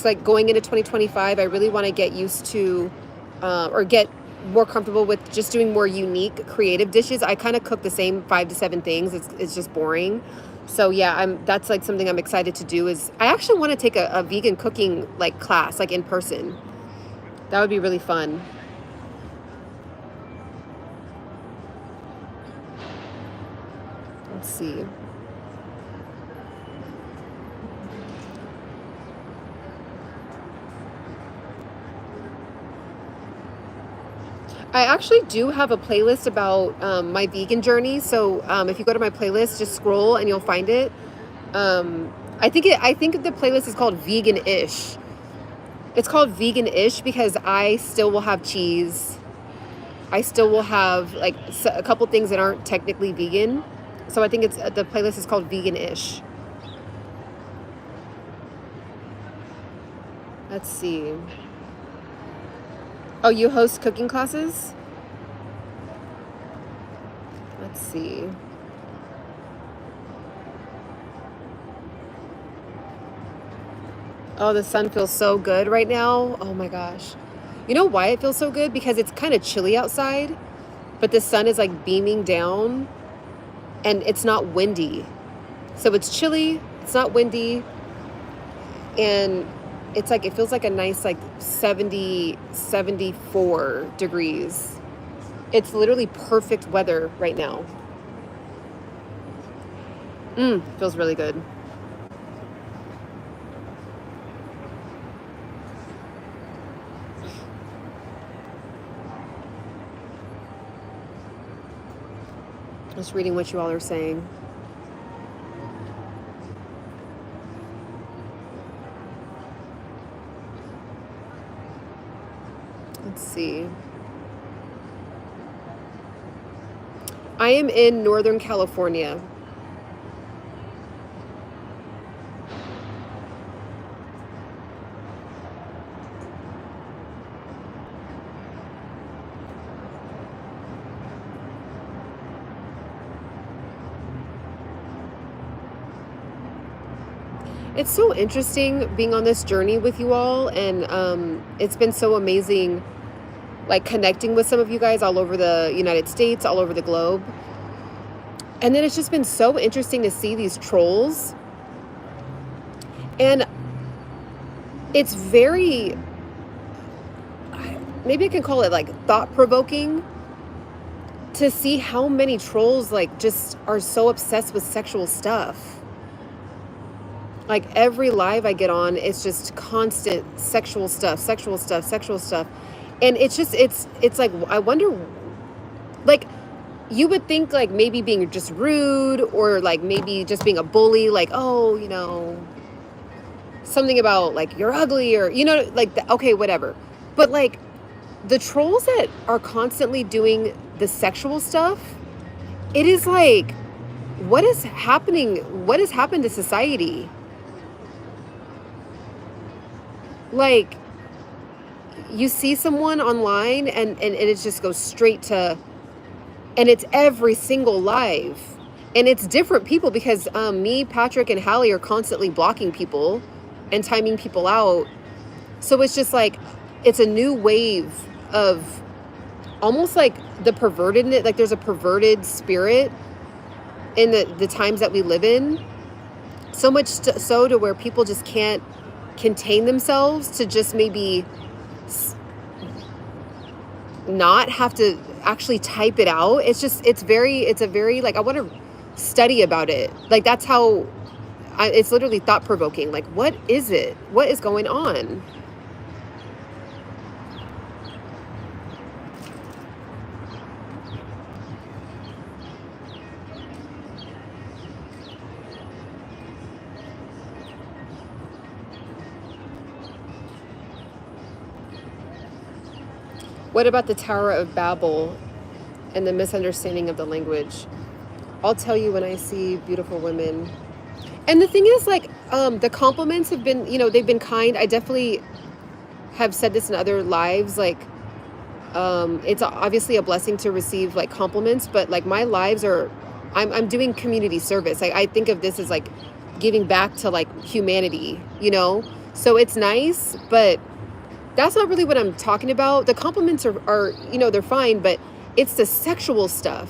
A: like going into 2025. I really want to get used to, or get more comfortable with just doing more unique, creative dishes. I kind of cook the same 5 to 7 things. It's just boring. So yeah, that's like something I'm excited to do. Is I actually want to take a vegan cooking like class, like in person. That would be really fun. Let's see. I actually do have a playlist about my vegan journey. So if you go to my playlist, just scroll and you'll find it. I think the playlist is called Vegan-ish. It's called Vegan-ish because I still will have cheese. I still will have like a couple things that aren't technically vegan. So I think it's the playlist is called Vegan-ish. Let's see. Oh, you host cooking classes? Let's see. Oh, the sun feels so good right now. Oh my gosh. You know why it feels so good? Because it's kind of chilly outside, but the sun is like beaming down and it's not windy. So it's chilly, it's not windy, and it's like, it feels like a nice like 70, 74 degrees. It's literally perfect weather right now. Feels really good. Just reading what you all are saying. Let's see. I am in Northern California. It's so interesting being on this journey with you all, and it's been so amazing, like connecting with some of you guys all over the United States, all over the globe. And then it's just been so interesting to see these trolls. And it's very, maybe I can call it like thought-provoking to see how many trolls like just are so obsessed with sexual stuff. Like every live I get on, it's just constant sexual stuff, sexual stuff, sexual stuff. And it's just, it's like, I wonder, like, you would think like maybe being just rude or like maybe just being a bully, like, oh, you know, something about like you're ugly or, you know, like, okay, whatever. But like the trolls that are constantly doing the sexual stuff, it is like, what is happening? What has happened to society? Like, you see someone online and it just goes straight to, and it's every single live. And it's different people because me, Patrick, and Hallie are constantly blocking people and timing people out. So it's just like, it's a new wave of almost like the perverted, like there's a perverted spirit in the times that we live in. So much so to where people just can't contain themselves to just maybe not have to actually type it out. It's a very like, I want to study about it. Like that's how it's literally thought-provoking. Like, what is it? What is going on? What about the Tower of Babel and the misunderstanding of the language? I'll tell you when I see beautiful women. And the thing is, like, the compliments have been, you know, they've been kind. I definitely have said this in other lives. Like, it's obviously a blessing to receive like compliments, but like my lives are, I'm doing community service. I think of this as like giving back to like humanity, you know? So it's nice, but that's not really what I'm talking about. The compliments are, you know, they're fine, but it's the sexual stuff.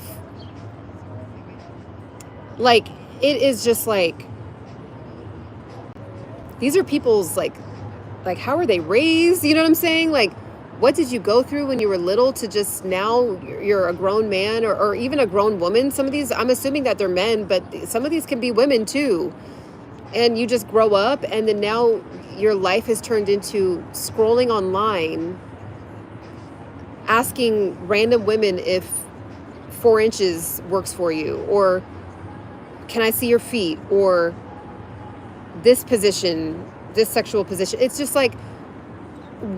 A: Like, it is just like, these are people's like how are they raised? You know what I'm saying? Like, what did you go through when you were little to just now you're a grown man, or even a grown woman? Some of these, I'm assuming that they're men, but some of these can be women too. And you just grow up, and then now your life has turned into scrolling online, asking random women if 4 inches works for you, or can I see your feet, or this position, this sexual position. It's just like,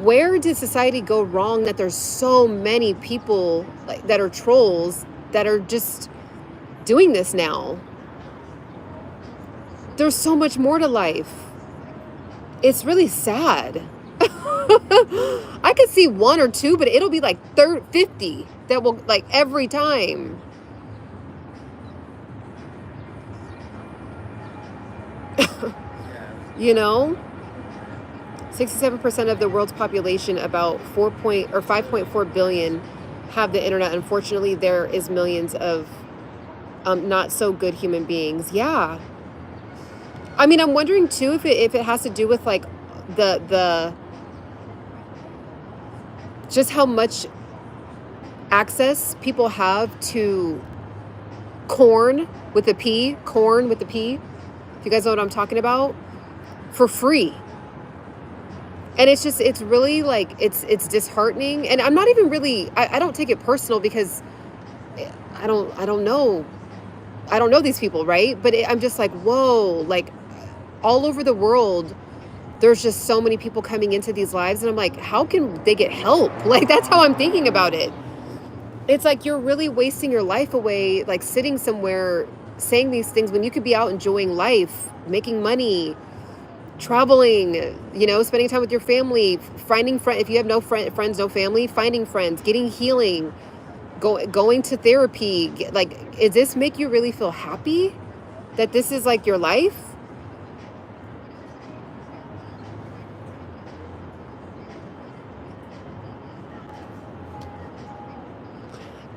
A: where did society go wrong that there's so many people like that are trolls that are just doing this now? There's so much more to life. It's really sad. I could see 1 or 2, but it'll be like 50 that will, like, every time. You know, 67% of the world's population, about 5.4 billion, have the internet. Unfortunately, there is millions of not so good human beings. Yeah. I mean, I'm wondering too if it has to do with like the just how much access people have to corn with a P, if you guys know what I'm talking about, for free. And it's really like, it's disheartening. And I'm not even really, I don't take it personal, because I don't know these people, right? But I'm just like, whoa, like all over the world, there's just so many people coming into these lives, and I'm like, how can they get help? Like, that's how I'm thinking about it. It's like, you're really wasting your life away, like sitting somewhere saying these things when you could be out enjoying life, making money, traveling, you know, spending time with your family, finding friends. If you have no friends, no family, finding friends, getting healing, going to therapy. Like, does this make you really feel happy that this is like your life?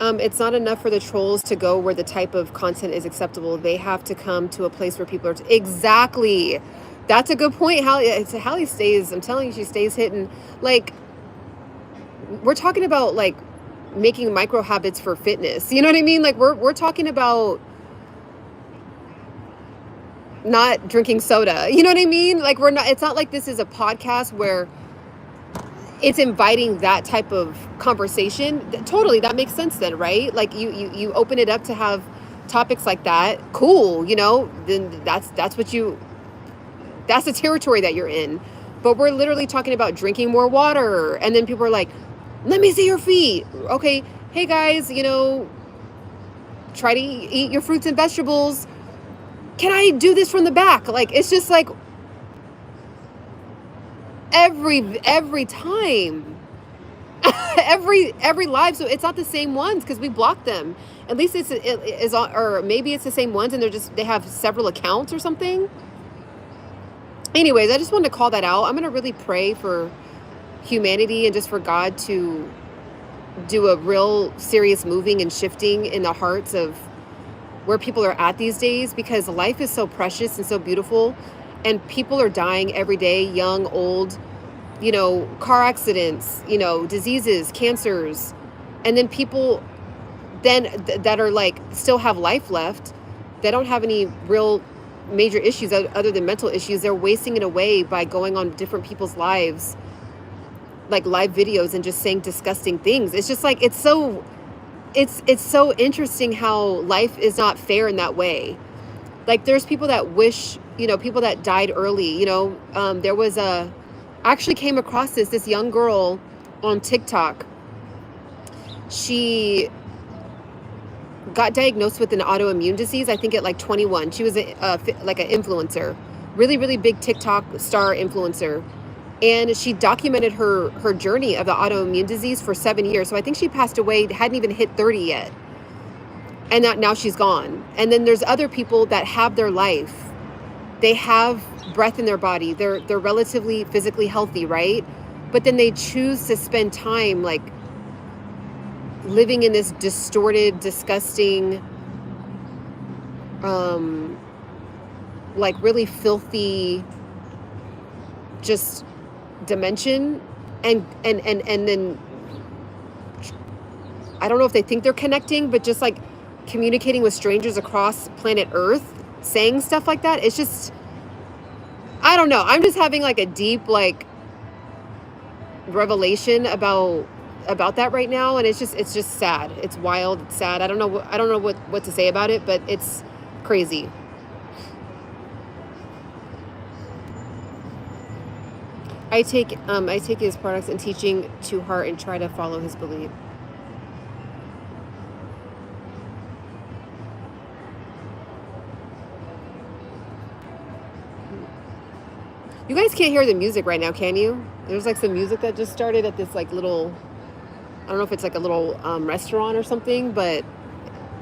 A: It's not enough for the trolls to go where the type of content is acceptable. They have to come to a place where people are exactly. That's a good point. Hallie stays, I'm telling you, she stays hitting. Like, we're talking about like making micro habits for fitness. You know what I mean? Like, we're talking about not drinking soda. You know what I mean? Like, it's not like this is a podcast where it's inviting that type of conversation. Totally, that makes sense then, right? Like, you open it up to have topics like that. Cool, you know, then that's the territory that you're in. But we're literally talking about drinking more water, and then people are like, let me see your feet. Okay, hey guys, you know, try to eat your fruits and vegetables. Can I do this from the back? Like, it's just like every time. every live. So it's not the same ones, because we blocked them. At least it is on, or maybe it's the same ones and they have several accounts or something. Anyways, I just wanted to call that out. I'm going to really pray for humanity and just for God to do a real serious moving and shifting in the hearts of where people are at these days, because life is so precious and so beautiful, and people are dying every day, young, old, you know, car accidents, you know, diseases, cancers. And then people that are like still have life left, they don't have any real major issues other than mental issues. They're wasting it away by going on different people's lives, like live videos, and just saying disgusting things. It's just like, it's so interesting how life is not fair in that way. Like, there's people that wish, you know, people that died early, you know. There was I actually came across this young girl on TikTok. She got diagnosed with an autoimmune disease, I think at like 21. She was like an influencer, really big TikTok star influencer. And she documented her journey of the autoimmune disease for 7 years. So I think she passed away, hadn't even hit 30 yet. And now she's gone. And then there's other people that have their life. They have breath in their body. They're relatively physically healthy, right? But then they choose to spend time like living in this distorted, disgusting, like really filthy, just dimension and then I don't know if they think they're connecting, but just like communicating with strangers across planet Earth, saying stuff like that. It's just, I don't know. I'm just having like a deep like revelation about that right now, and it's just sad. It's wild. It's sad. I don't know what to say about it, but it's crazy. I take his products and teaching to heart and try to follow his belief. You guys can't hear the music right now, can you? There's like some music that just started at this like little, I don't know if it's like a little restaurant or something, but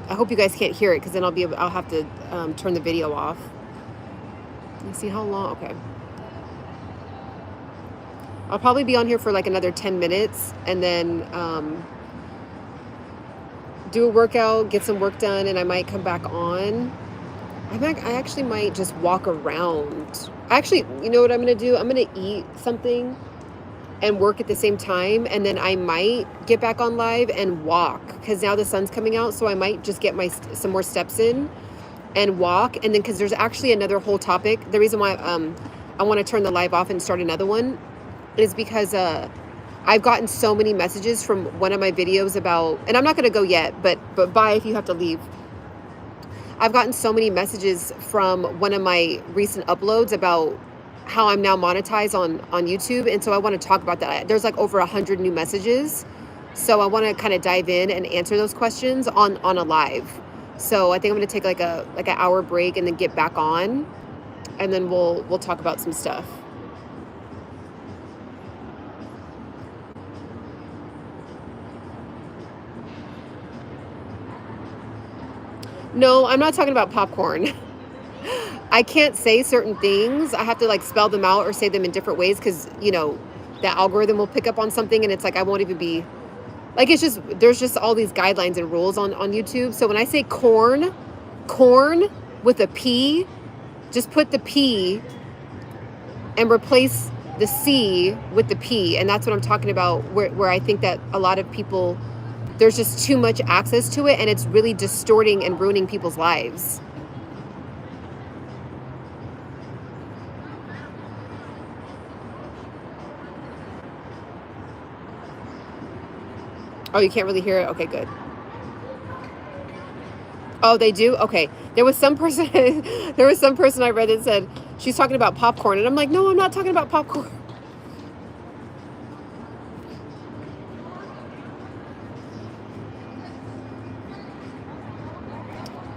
A: I hope you guys can't hear it, because then I'll have to turn the video off. Let's see how long. Okay. I'll probably be on here for like another 10 minutes and then do a workout, get some work done, and I might come back on. I actually might just walk around. Actually, you know what I'm going to do? I'm going to eat something and work at the same time, and then I might get back on live and walk, because now the sun's coming out, so I might just get some more steps in and walk. And then, because there's actually another whole topic. The reason why I want to turn the live off and start another one is because I've gotten so many messages from one of my videos about, and I'm not going to go yet, but bye if you have to leave. I've gotten so many messages from one of my recent uploads about how I'm now monetized on YouTube. And so I want to talk about that. There's like over 100 new messages. So I want to kind of dive in and answer those questions on a live. So I think I'm going to take like an hour break and then get back on, and then we'll talk about some stuff. No, I'm not talking about popcorn. I can't say certain things. I have to like spell them out or say them in different ways, because, you know, the algorithm will pick up on something, and it's like I won't even be like, it's just, there's just all these guidelines and rules on YouTube. So when I say corn with a P, just put the P and replace the C with the P. And that's what I'm talking about, where I think that a lot of people, there's just too much access to it, and it's really distorting and ruining people's lives. Oh, you can't really hear it? Okay, good. Oh, they do? Okay. There was some person I read that said she's talking about popcorn, and I'm like, no, I'm not talking about popcorn.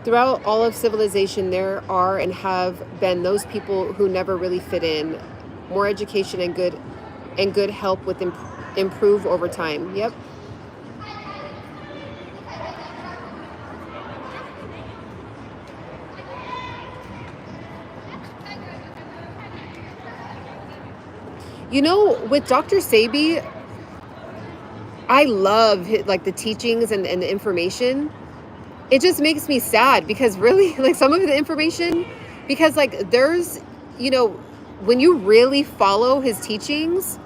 A: Throughout all of civilization, there are and have been those people who never really fit in. More education and good help with improve over time. Yep. You know, with Dr. Sebi, I love like the teachings and the information. It just makes me sad, because really, like, some of the information, because like there's, you know, when you really follow his teachings,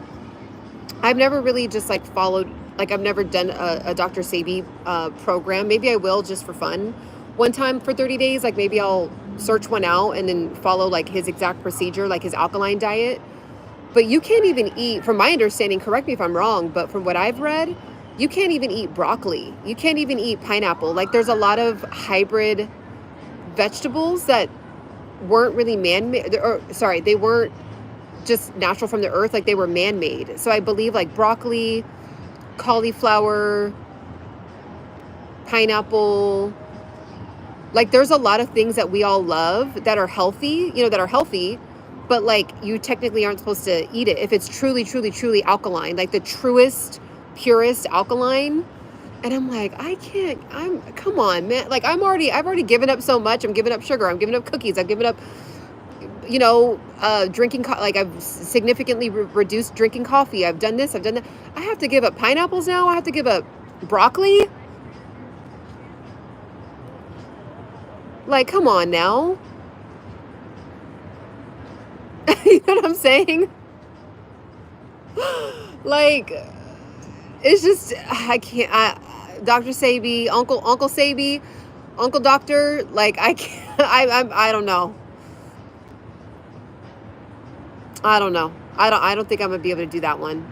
A: I've never really just like followed, like I've never done a Dr. Sebi program. Maybe I will just for fun one time for 30 days. Like maybe I'll search one out and then follow like his exact procedure, like his alkaline diet. But you can't even eat, from my understanding, correct me if I'm wrong, but from what I've read, you can't even eat broccoli. You can't even eat pineapple. Like there's a lot of hybrid vegetables that weren't really man-made, or sorry, they weren't just natural from the earth, like they were man-made. So I believe like broccoli, cauliflower, pineapple, like there's a lot of things that we all love that are healthy, you know, that are healthy, but like you technically aren't supposed to eat it if it's truly, truly, truly alkaline, like the truest, purest alkaline. And I'm like, come on, man. Like I've already given up so much. I'm giving up sugar. I'm giving up cookies. I've given up, you know, drinking, like I've significantly reduced drinking coffee. I've done this, I've done that. I have to give up pineapples now. I have to give up broccoli. Like, come on now. You know what I'm saying? Like, it's just, I can't, Dr. Sabi, Uncle Sabi, Uncle Doctor, like, I can't, I don't know. I don't know. I don't think I'm gonna be able to do that one.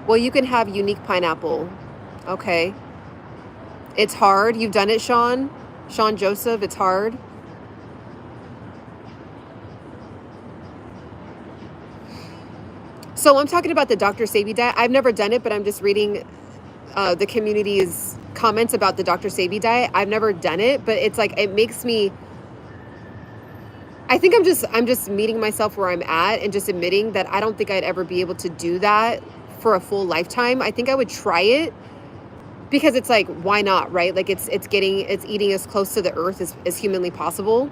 A: Well, you can have unique pineapple. Okay. It's hard. You've done it, Sean Joseph. It's hard. So I'm talking about the Dr. Sabi diet. I've never done it, but I'm just reading the community's comments about the Dr. Sabi diet. I've never done it, but it's like, it makes me, I think I'm just meeting myself where I'm at and just admitting that I don't think I'd ever be able to do that for a full lifetime. I think I would try it because it's like, why not, right? Like it's eating as close to the earth as humanly possible,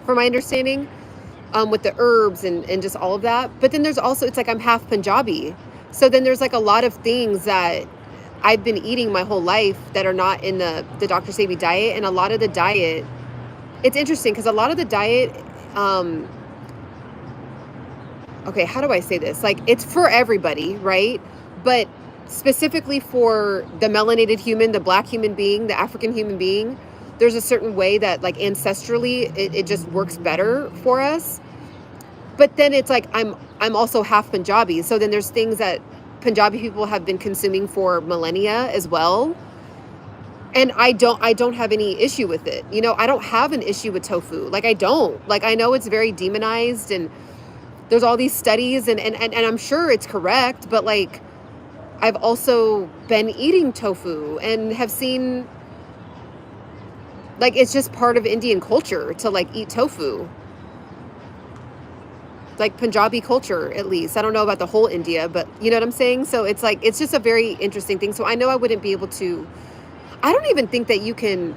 A: from my understanding, with the herbs and just all of that. But then there's also, it's like I'm half Punjabi. So then there's like a lot of things that I've been eating my whole life that are not in the Dr. Sabi diet. And a lot of the diet, it's interesting because a lot of the diet, okay, how do I say this? Like, it's for everybody, right? But specifically for the melanated human, the black human being, the African human being, there's a certain way that, like, ancestrally, it just works better for us. But then it's like, I'm also half Punjabi. So then there's things that Punjabi people have been consuming for millennia as well. And I don't have any issue with it. You know, I don't have an issue with tofu. Like, I don't. Like, I know it's very demonized and there's all these studies and I'm sure it's correct, but like, I've also been eating tofu and have seen, like, it's just part of Indian culture to like eat tofu. Like Punjabi culture, at least. I don't know about the whole India, but you know what I'm saying? So it's like, it's just a very interesting thing. So I know I wouldn't be able to, I don't even think that you can,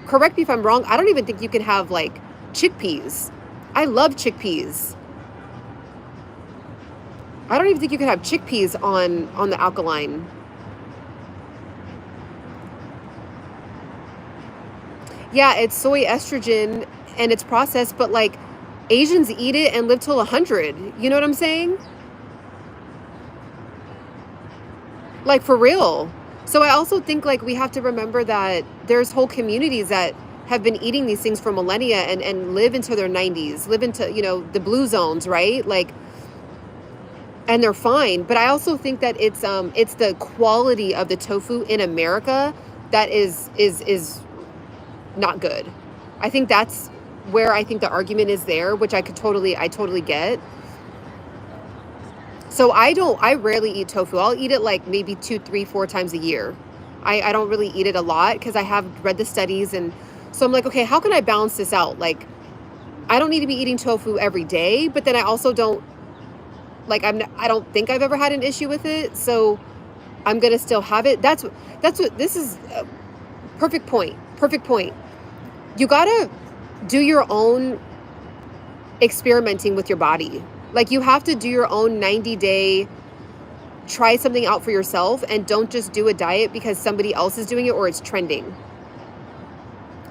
A: correct me if I'm wrong, I don't even think you can have like chickpeas. I love chickpeas. I don't even think you can have chickpeas on the alkaline. Yeah, it's soy estrogen and it's processed, but like Asians eat it and live till 100. You know what I'm saying? Like, for real. So I also think like we have to remember that there's whole communities that have been eating these things for millennia and live into their 90s, live into, you know, the blue zones, right? Like, and they're fine. But I also think that it's the quality of the tofu in America that is not good. I think that's where I think the argument is there, which I totally get. So I rarely eat tofu. I'll eat it like maybe 2, 3, 4 times a year. I don't really eat it a lot because I have read the studies, and so I'm like, okay, how can I balance this out? Like, I don't need to be eating tofu every day, but then I also don't, like, I don't think I've ever had an issue with it, so I'm gonna still have it. That's what this is. Perfect point. You gotta do your own experimenting with your body. Like, you have to do your own 90-day, try something out for yourself, and don't just do a diet because somebody else is doing it or it's trending.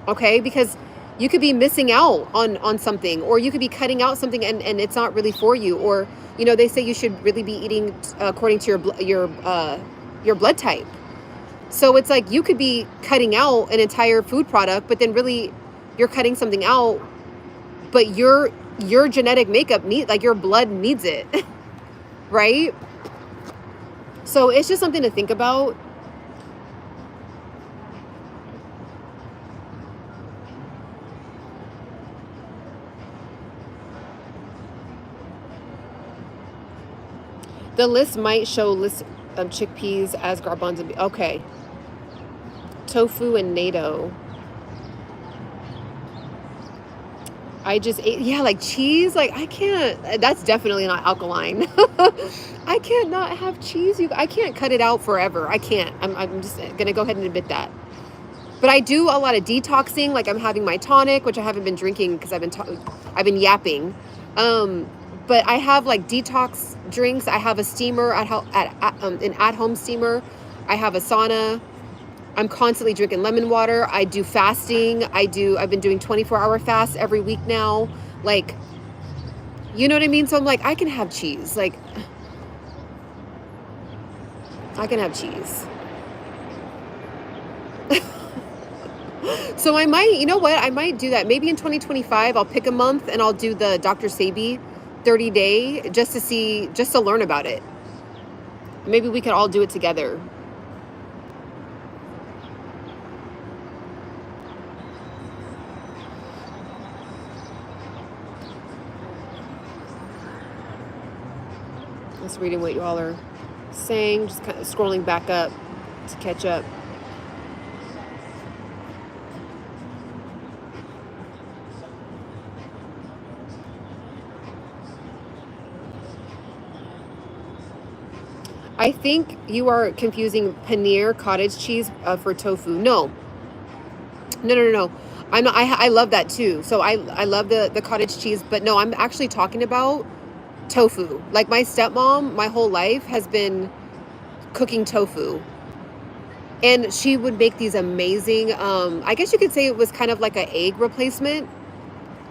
A: Okay? Because you could be missing out on something, or you could be cutting out something and it's not really for you. Or, you know, they say you should really be eating according to your blood type. So it's like you could be cutting out an entire food product, but then really you're cutting something out, but your genetic makeup like your blood needs it. Right? So it's just something to think about. The list might show list of chickpeas as garbanzo. Okay. Tofu and natto. I just ate, yeah, like cheese. Like, I can't, that's definitely not alkaline. I can't not have cheese. I can't cut it out forever. I can't. I'm just going to go ahead and admit that. But I do a lot of detoxing. Like, I'm having my tonic, which I haven't been drinking because I've been yapping. But I have like detox drinks. I have a steamer an at-home steamer. I have a sauna. I'm constantly drinking lemon water. I do fasting. I've been doing 24-hour fasts every week now. Like, You know what I mean? So I'm like, I can have cheese. Like, I can have cheese. So I might, you know what? I might do that. Maybe in 2025, I'll pick a month and I'll do the Dr. Sebi 30-day just to see, just to learn about it. Maybe we could all do it together. Just reading what you all are saying, just kind of scrolling back up to catch up. I think you are confusing paneer cottage cheese for tofu. No. I'm not, I love that too. So I love the cottage cheese, but no, I'm actually talking about tofu. Like my stepmom, my whole life has been cooking tofu. And she would make these amazing, I guess you could say it was kind of like an egg replacement.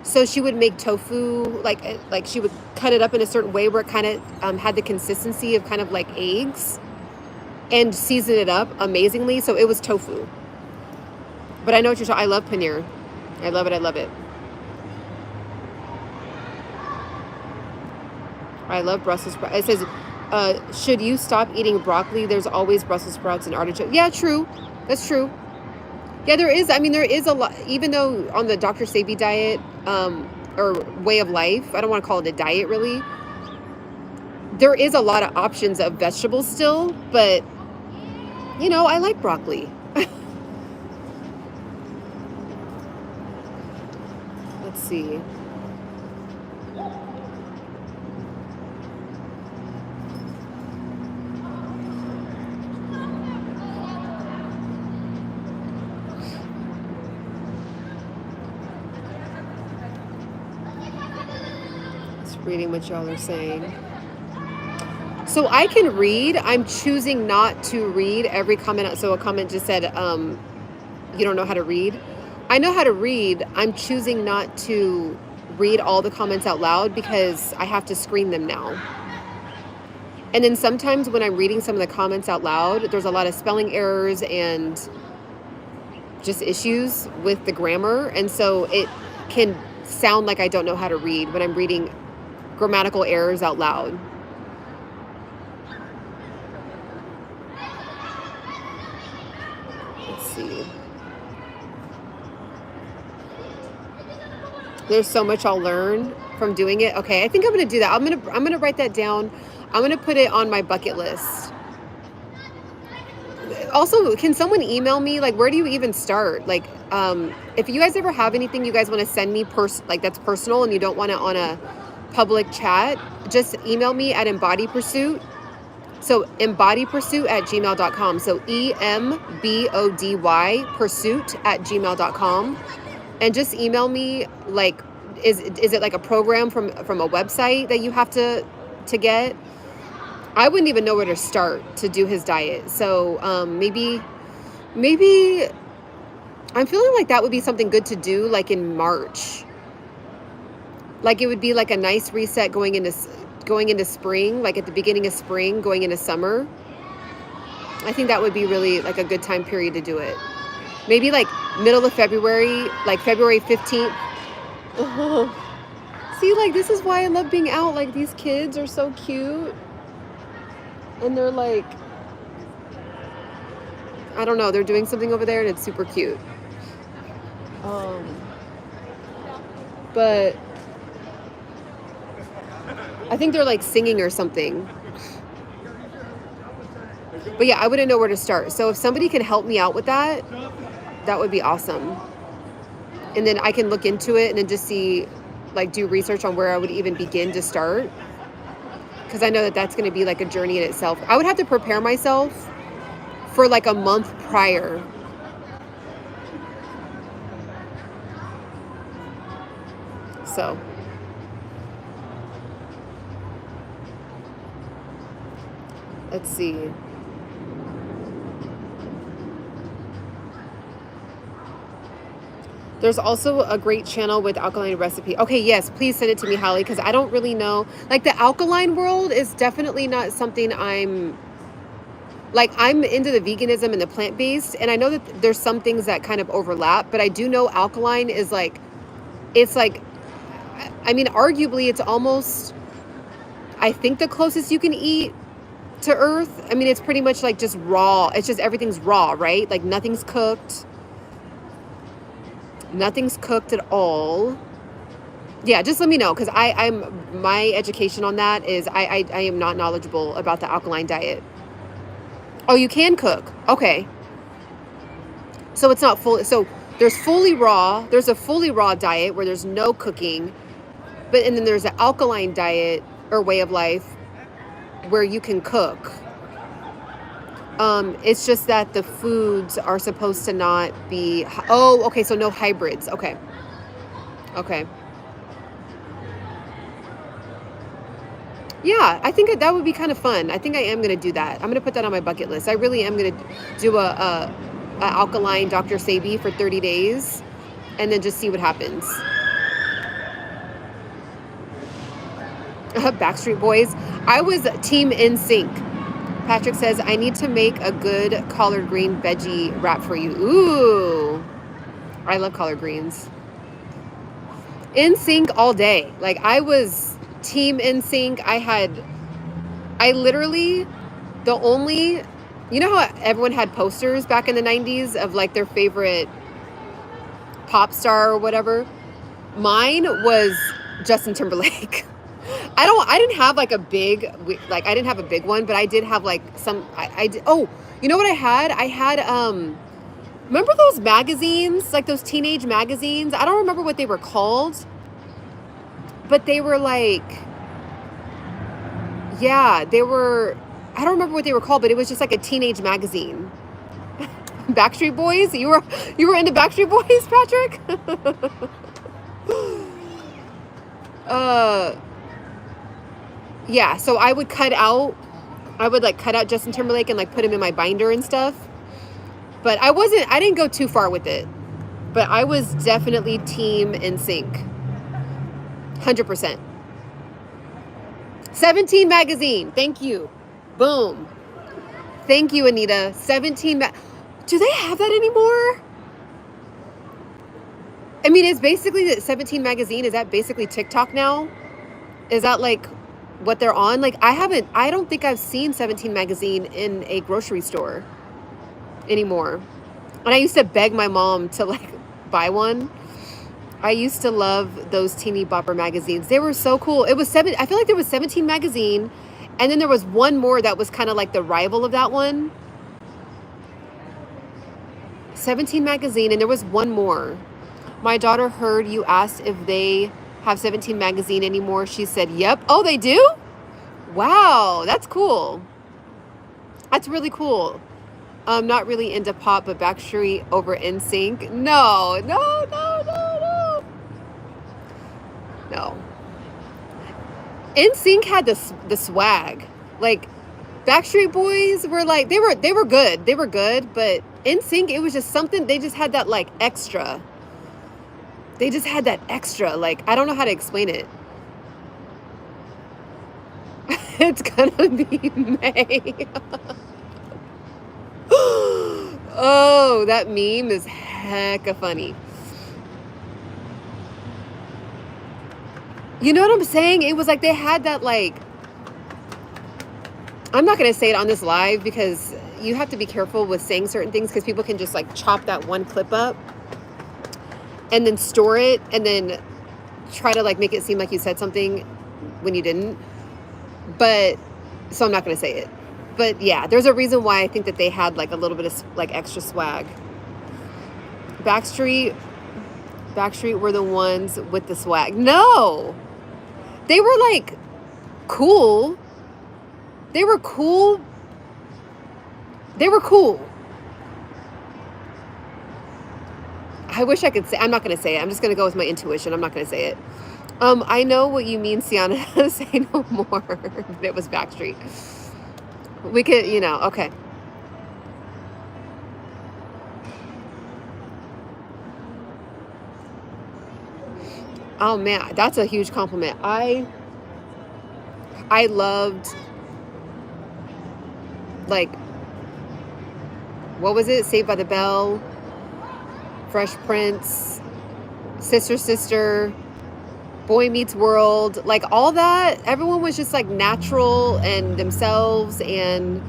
A: So she would make tofu, like she would cut it up in a certain way where it kind of had the consistency of kind of like eggs and season it up amazingly. So it was tofu. But I know what you're talking. I love paneer. I love it. I love it. I love Brussels sprouts. It says, should you stop eating broccoli? There's always Brussels sprouts and artichoke. Yeah, true. That's true. Yeah, there is. I mean, there is a lot, even though on the Dr. Sebi diet, or way of life, I don't want to call it a diet really, there is a lot of options of vegetables still, but you know, I like broccoli. Let's see. Reading what y'all are saying. So I can read. I'm choosing not to read every comment. So a comment just said, you don't know how to read. I know how to read. I'm choosing not to read all the comments out loud because I have to screen them now. And then sometimes when I'm reading some of the comments out loud, there's a lot of spelling errors and just issues with the grammar. And so it can sound like I don't know how to read when I'm reading grammatical errors out loud. Let's see. There's so much I'll learn from doing it. Okay, I think I'm gonna do that. I'm gonna write that down. I'm gonna put it on my bucket list. Also, can someone email me? Like, where do you even start? Like, if you guys ever have anything you guys want to send me, like that's personal, and you don't want it on a public chat, just email me at Embody Pursuit. So embodypursuit@gmail.com. So EMBODY pursuit@gmail.com. And just email me, like, is it like a program from a website that you have to get? I wouldn't even know where to start to do his diet. So maybe I'm feeling like that would be something good to do like in March. Like it would be like a nice reset going into spring, like at the beginning of spring, going into summer. I think that would be really like a good time period to do it. Maybe like middle of February, like February 15th. See, like this is why I love being out. Like these kids are so cute. And they're like, I don't know, they're doing something over there and it's super cute. But I think they're like singing or something. But yeah, I wouldn't know where to start. So if somebody can help me out with that, that would be awesome. And then I can look into it and then just see, like do research on where I would even begin to start. Because I know that that's going to be like a journey in itself. I would have to prepare myself for like a month prior. So let's see. There's also a great channel with alkaline recipe. Okay, yes, please send it to me, Holly, because I don't really know. Like the alkaline world is definitely not something I'm into the veganism and the plant-based, and I know that there's some things that kind of overlap, but I do know alkaline is like, it's like, I mean, arguably it's almost, I think the closest you can eat to earth. I mean, it's pretty much like just raw. It's just everything's raw, right? Like nothing's cooked. Nothing's cooked at all. Yeah, just let me know, because my education on that is I am not knowledgeable about the alkaline diet. Oh, you can cook. Okay. So it's not full. So there's fully raw. There's a fully raw diet where there's no cooking. And then there's an alkaline diet or way of life where you can cook. It's just that the foods are supposed to not be, oh, okay, so no hybrids. Okay. Okay. Yeah, I think that would be kind of fun. I think I am going to do that. I'm going to put that on my bucket list. I really am going to do a alkaline Dr. Sebi for 30 days and then just see what happens. Backstreet Boys. I was Team NSYNC. Patrick says, I need to make a good collard green veggie wrap for you. Ooh. I love collard greens. NSYNC all day. Like, I was Team NSYNC. I literally, the only, you know how everyone had posters back in the 90s of like their favorite pop star or whatever? Mine was Justin Timberlake. I didn't have like a big, like I didn't have a big one, but I did have like some, I did, oh, you know what I had? I had, remember those magazines, like those teenage magazines? I don't remember what they were called, but they were like, yeah, they were, I don't remember what they were called, but it was just like a teenage magazine. Backstreet Boys? You were into Backstreet Boys, Patrick? Yeah, so I would cut out Justin Timberlake and like put him in my binder and stuff. But I didn't go too far with it. But I was definitely Team NSYNC. 100%. 17 magazine. Thank you. Boom. Thank you, Anita. 17. Do they have that anymore? I mean, it's basically the 17 magazine. Is that basically TikTok now? Is that like what they're on? Like, I don't think I've seen 17 magazine in a grocery store anymore. And I used to beg my mom to like buy one. I used to love those teeny bopper magazines. They were so cool. I feel like there was 17 magazine, and then there was one more that was kind of like the rival of that one. 17 magazine, and there was one more. My daughter heard you asked if they have 17 magazine anymore. She said, yep. Oh, they do? Wow, that's cool. That's really cool. Not really into pop, but Backstreet over NSYNC. No. NSYNC had the swag. Like, Backstreet Boys were like, they were good. They were good, but NSYNC, it was just something, they just had that like extra. They just had that extra, like, I don't know how to explain it. It's gonna be May. Oh, that meme is hecka funny. You know what I'm saying? It was like they had that, like, I'm not going to say it on this live because you have to be careful with saying certain things because people can just like chop that one clip up and then store it and then try to like make it seem like you said something when you didn't. But so I'm not going to say it. But yeah, there's a reason why I think that they had like a little bit of like extra swag. Backstreet were the ones with the swag. No, they were like cool. They were cool. I wish I could say, I'm not going to say it. I'm just going to go with my intuition. I'm not going to say it. I know what you mean, Ciana. Say no more. It was Backstreet. We could, okay. Oh man, that's a huge compliment. I loved, like, what was it? Saved by the Bell, Fresh Prince, Sister Sister, Boy Meets World, like all that. Everyone was just like natural and themselves and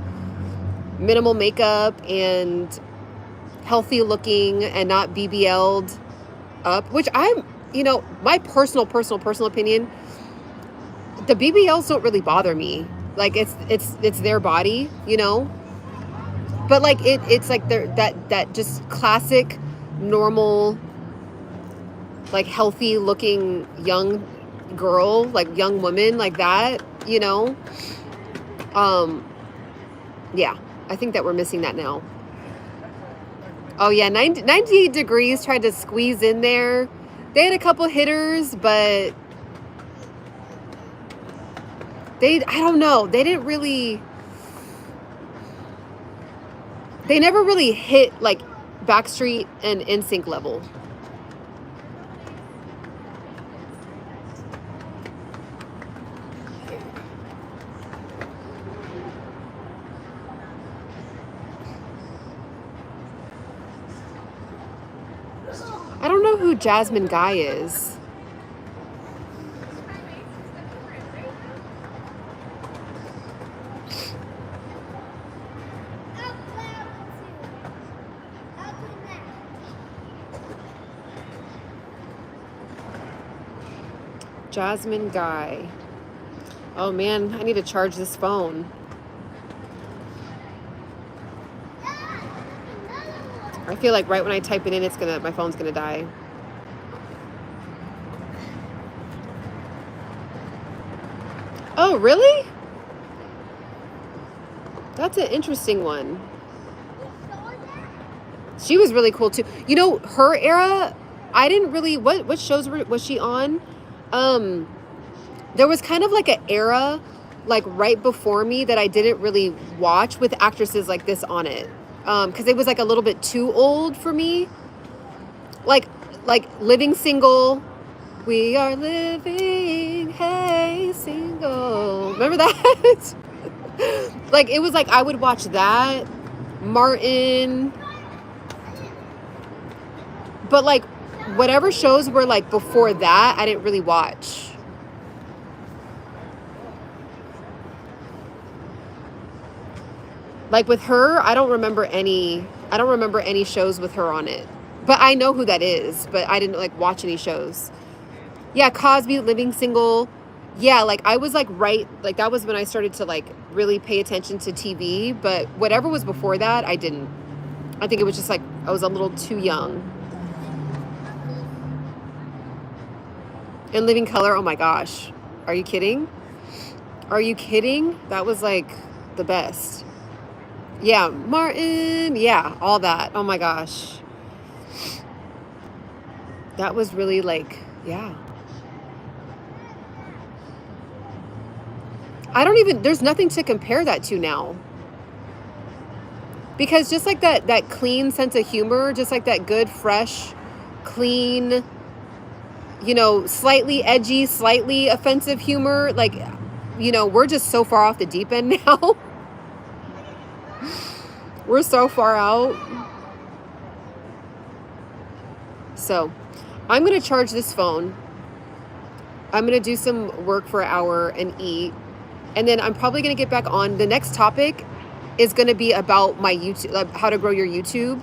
A: minimal makeup and healthy looking and not BBL'd up, which I'm, my personal opinion, the BBLs don't really bother me. Like it's their body, but like it's like that just classic, normal, like healthy looking young girl, like young woman, like that, yeah, I think that we're missing that now. Oh yeah, 98 Degrees tried to squeeze in there. They had a couple hitters, but I don't know, they never really hit like Backstreet and NSYNC level. I don't know who Jasmine Guy is. Jasmine Guy. Oh man, I need to charge this phone. I feel like right when I type it in, my phone's gonna die. Oh, really? That's an interesting one. She was really cool too. Her era, I didn't really, what shows was she on? There was kind of like an era, like right before me, that I didn't really watch with actresses like this on it. Because it was like a little bit too old for me. Like Living Single. We are living, hey, single. Remember that? Like, it was like, I would watch that. Martin. But like, whatever shows were like before that, I didn't really watch. Like with her, I don't remember any shows with her on it. But I know who that is, but I didn't like watch any shows. Yeah, Cosby, Living Single. Yeah, like I was like like that was when I started to like really pay attention to TV, but whatever was before that, I didn't. I think it was just like I was a little too young. And Living Color, oh my gosh. Are you kidding? Are you kidding? That was like the best. Yeah, Martin, yeah, all that. Oh my gosh. That was really like, yeah. There's nothing to compare that to now. Because just like that clean sense of humor, just like that good, fresh, clean, slightly edgy, slightly offensive humor, like, we're just so far off the deep end now. We're so far out. So I'm going to charge this phone. I'm going to do some work for an hour and eat. And then I'm probably going to get back on. The next topic is going to be about my YouTube, how to grow your YouTube.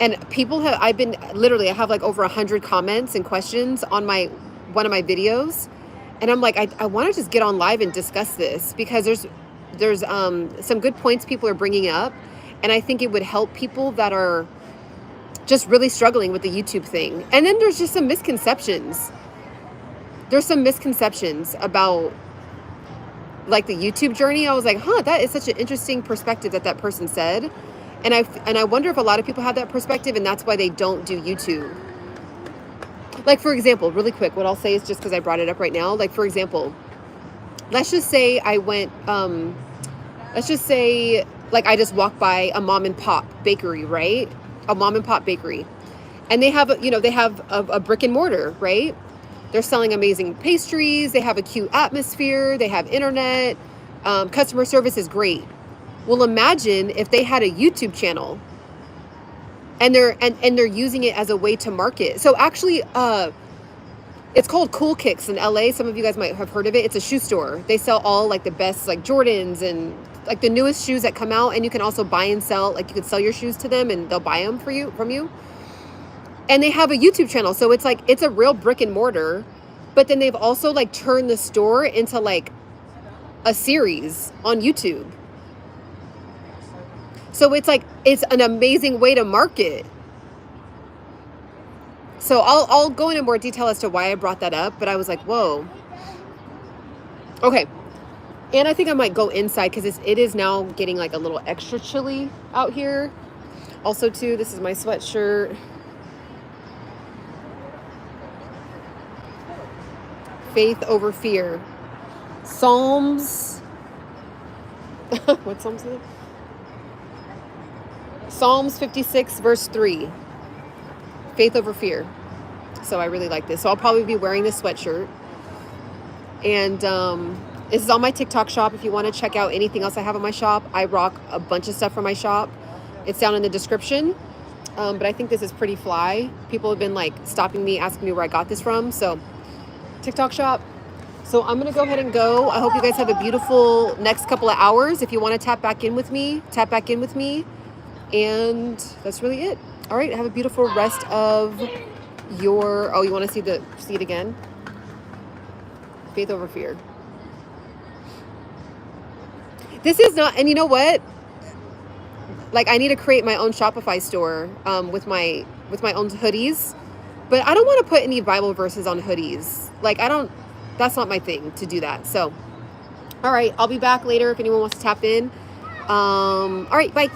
A: And I have like over 100 comments and questions on one of my videos. And I'm like, I want to just get on live and discuss this because there's some good points people are bringing up. And I think it would help people that are just really struggling with the YouTube thing. And then there's just some misconceptions. There's some misconceptions about like the YouTube journey. I was like, that is such an interesting perspective that person said. And I wonder if a lot of people have that perspective and that's why they don't do YouTube. Like, for example, really quick, what I'll say is just because I brought it up right now. Like, for example, let's just say I went, like I just walked by a mom and pop bakery, right? A mom and pop bakery. And they have, a brick and mortar, right? They're selling amazing pastries. They have a cute atmosphere. They have internet. Customer service is great. Well, imagine if they had a YouTube channel and they're using it as a way to market. So actually, it's called Cool Kicks in LA. Some of you guys might have heard of it. It's a shoe store. They sell all like the best like Jordans and like the newest shoes that come out, and you can also buy and sell, like you could sell your shoes to them and they'll buy them from you. And they have a YouTube channel. So it's like it's a real brick and mortar, but then they've also like turned the store into like a series on YouTube. So it's like it's an amazing way to market. So I'll go into more detail as to why I brought that up, but I was like, whoa. Okay. And I think I might go inside because it is now getting like a little extra chilly out here. Also, too, this is my sweatshirt. Faith over fear. Psalms. What Psalms is it? Psalms 56, verse 3. Faith over fear. So I really like this. So I'll probably be wearing this sweatshirt. And this is on my TikTok shop. If you want to check out anything else I have on my shop, I rock a bunch of stuff from my shop. It's down in the description. But I think this is pretty fly. People have been like stopping me, asking me where I got this from. So TikTok shop. So I'm going to go ahead and go. I hope you guys have a beautiful next couple of hours. If you want to tap back in with me, tap back in with me. And that's really it. All right. Have a beautiful rest of your, oh, you want to see it again? Faith over fear. This is not, and you know what? Like I need to create my own Shopify store with my own hoodies, but I don't want to put any Bible verses on hoodies. Like that's not my thing to do that. So, all right, I'll be back later if anyone wants to tap in. All right, bye.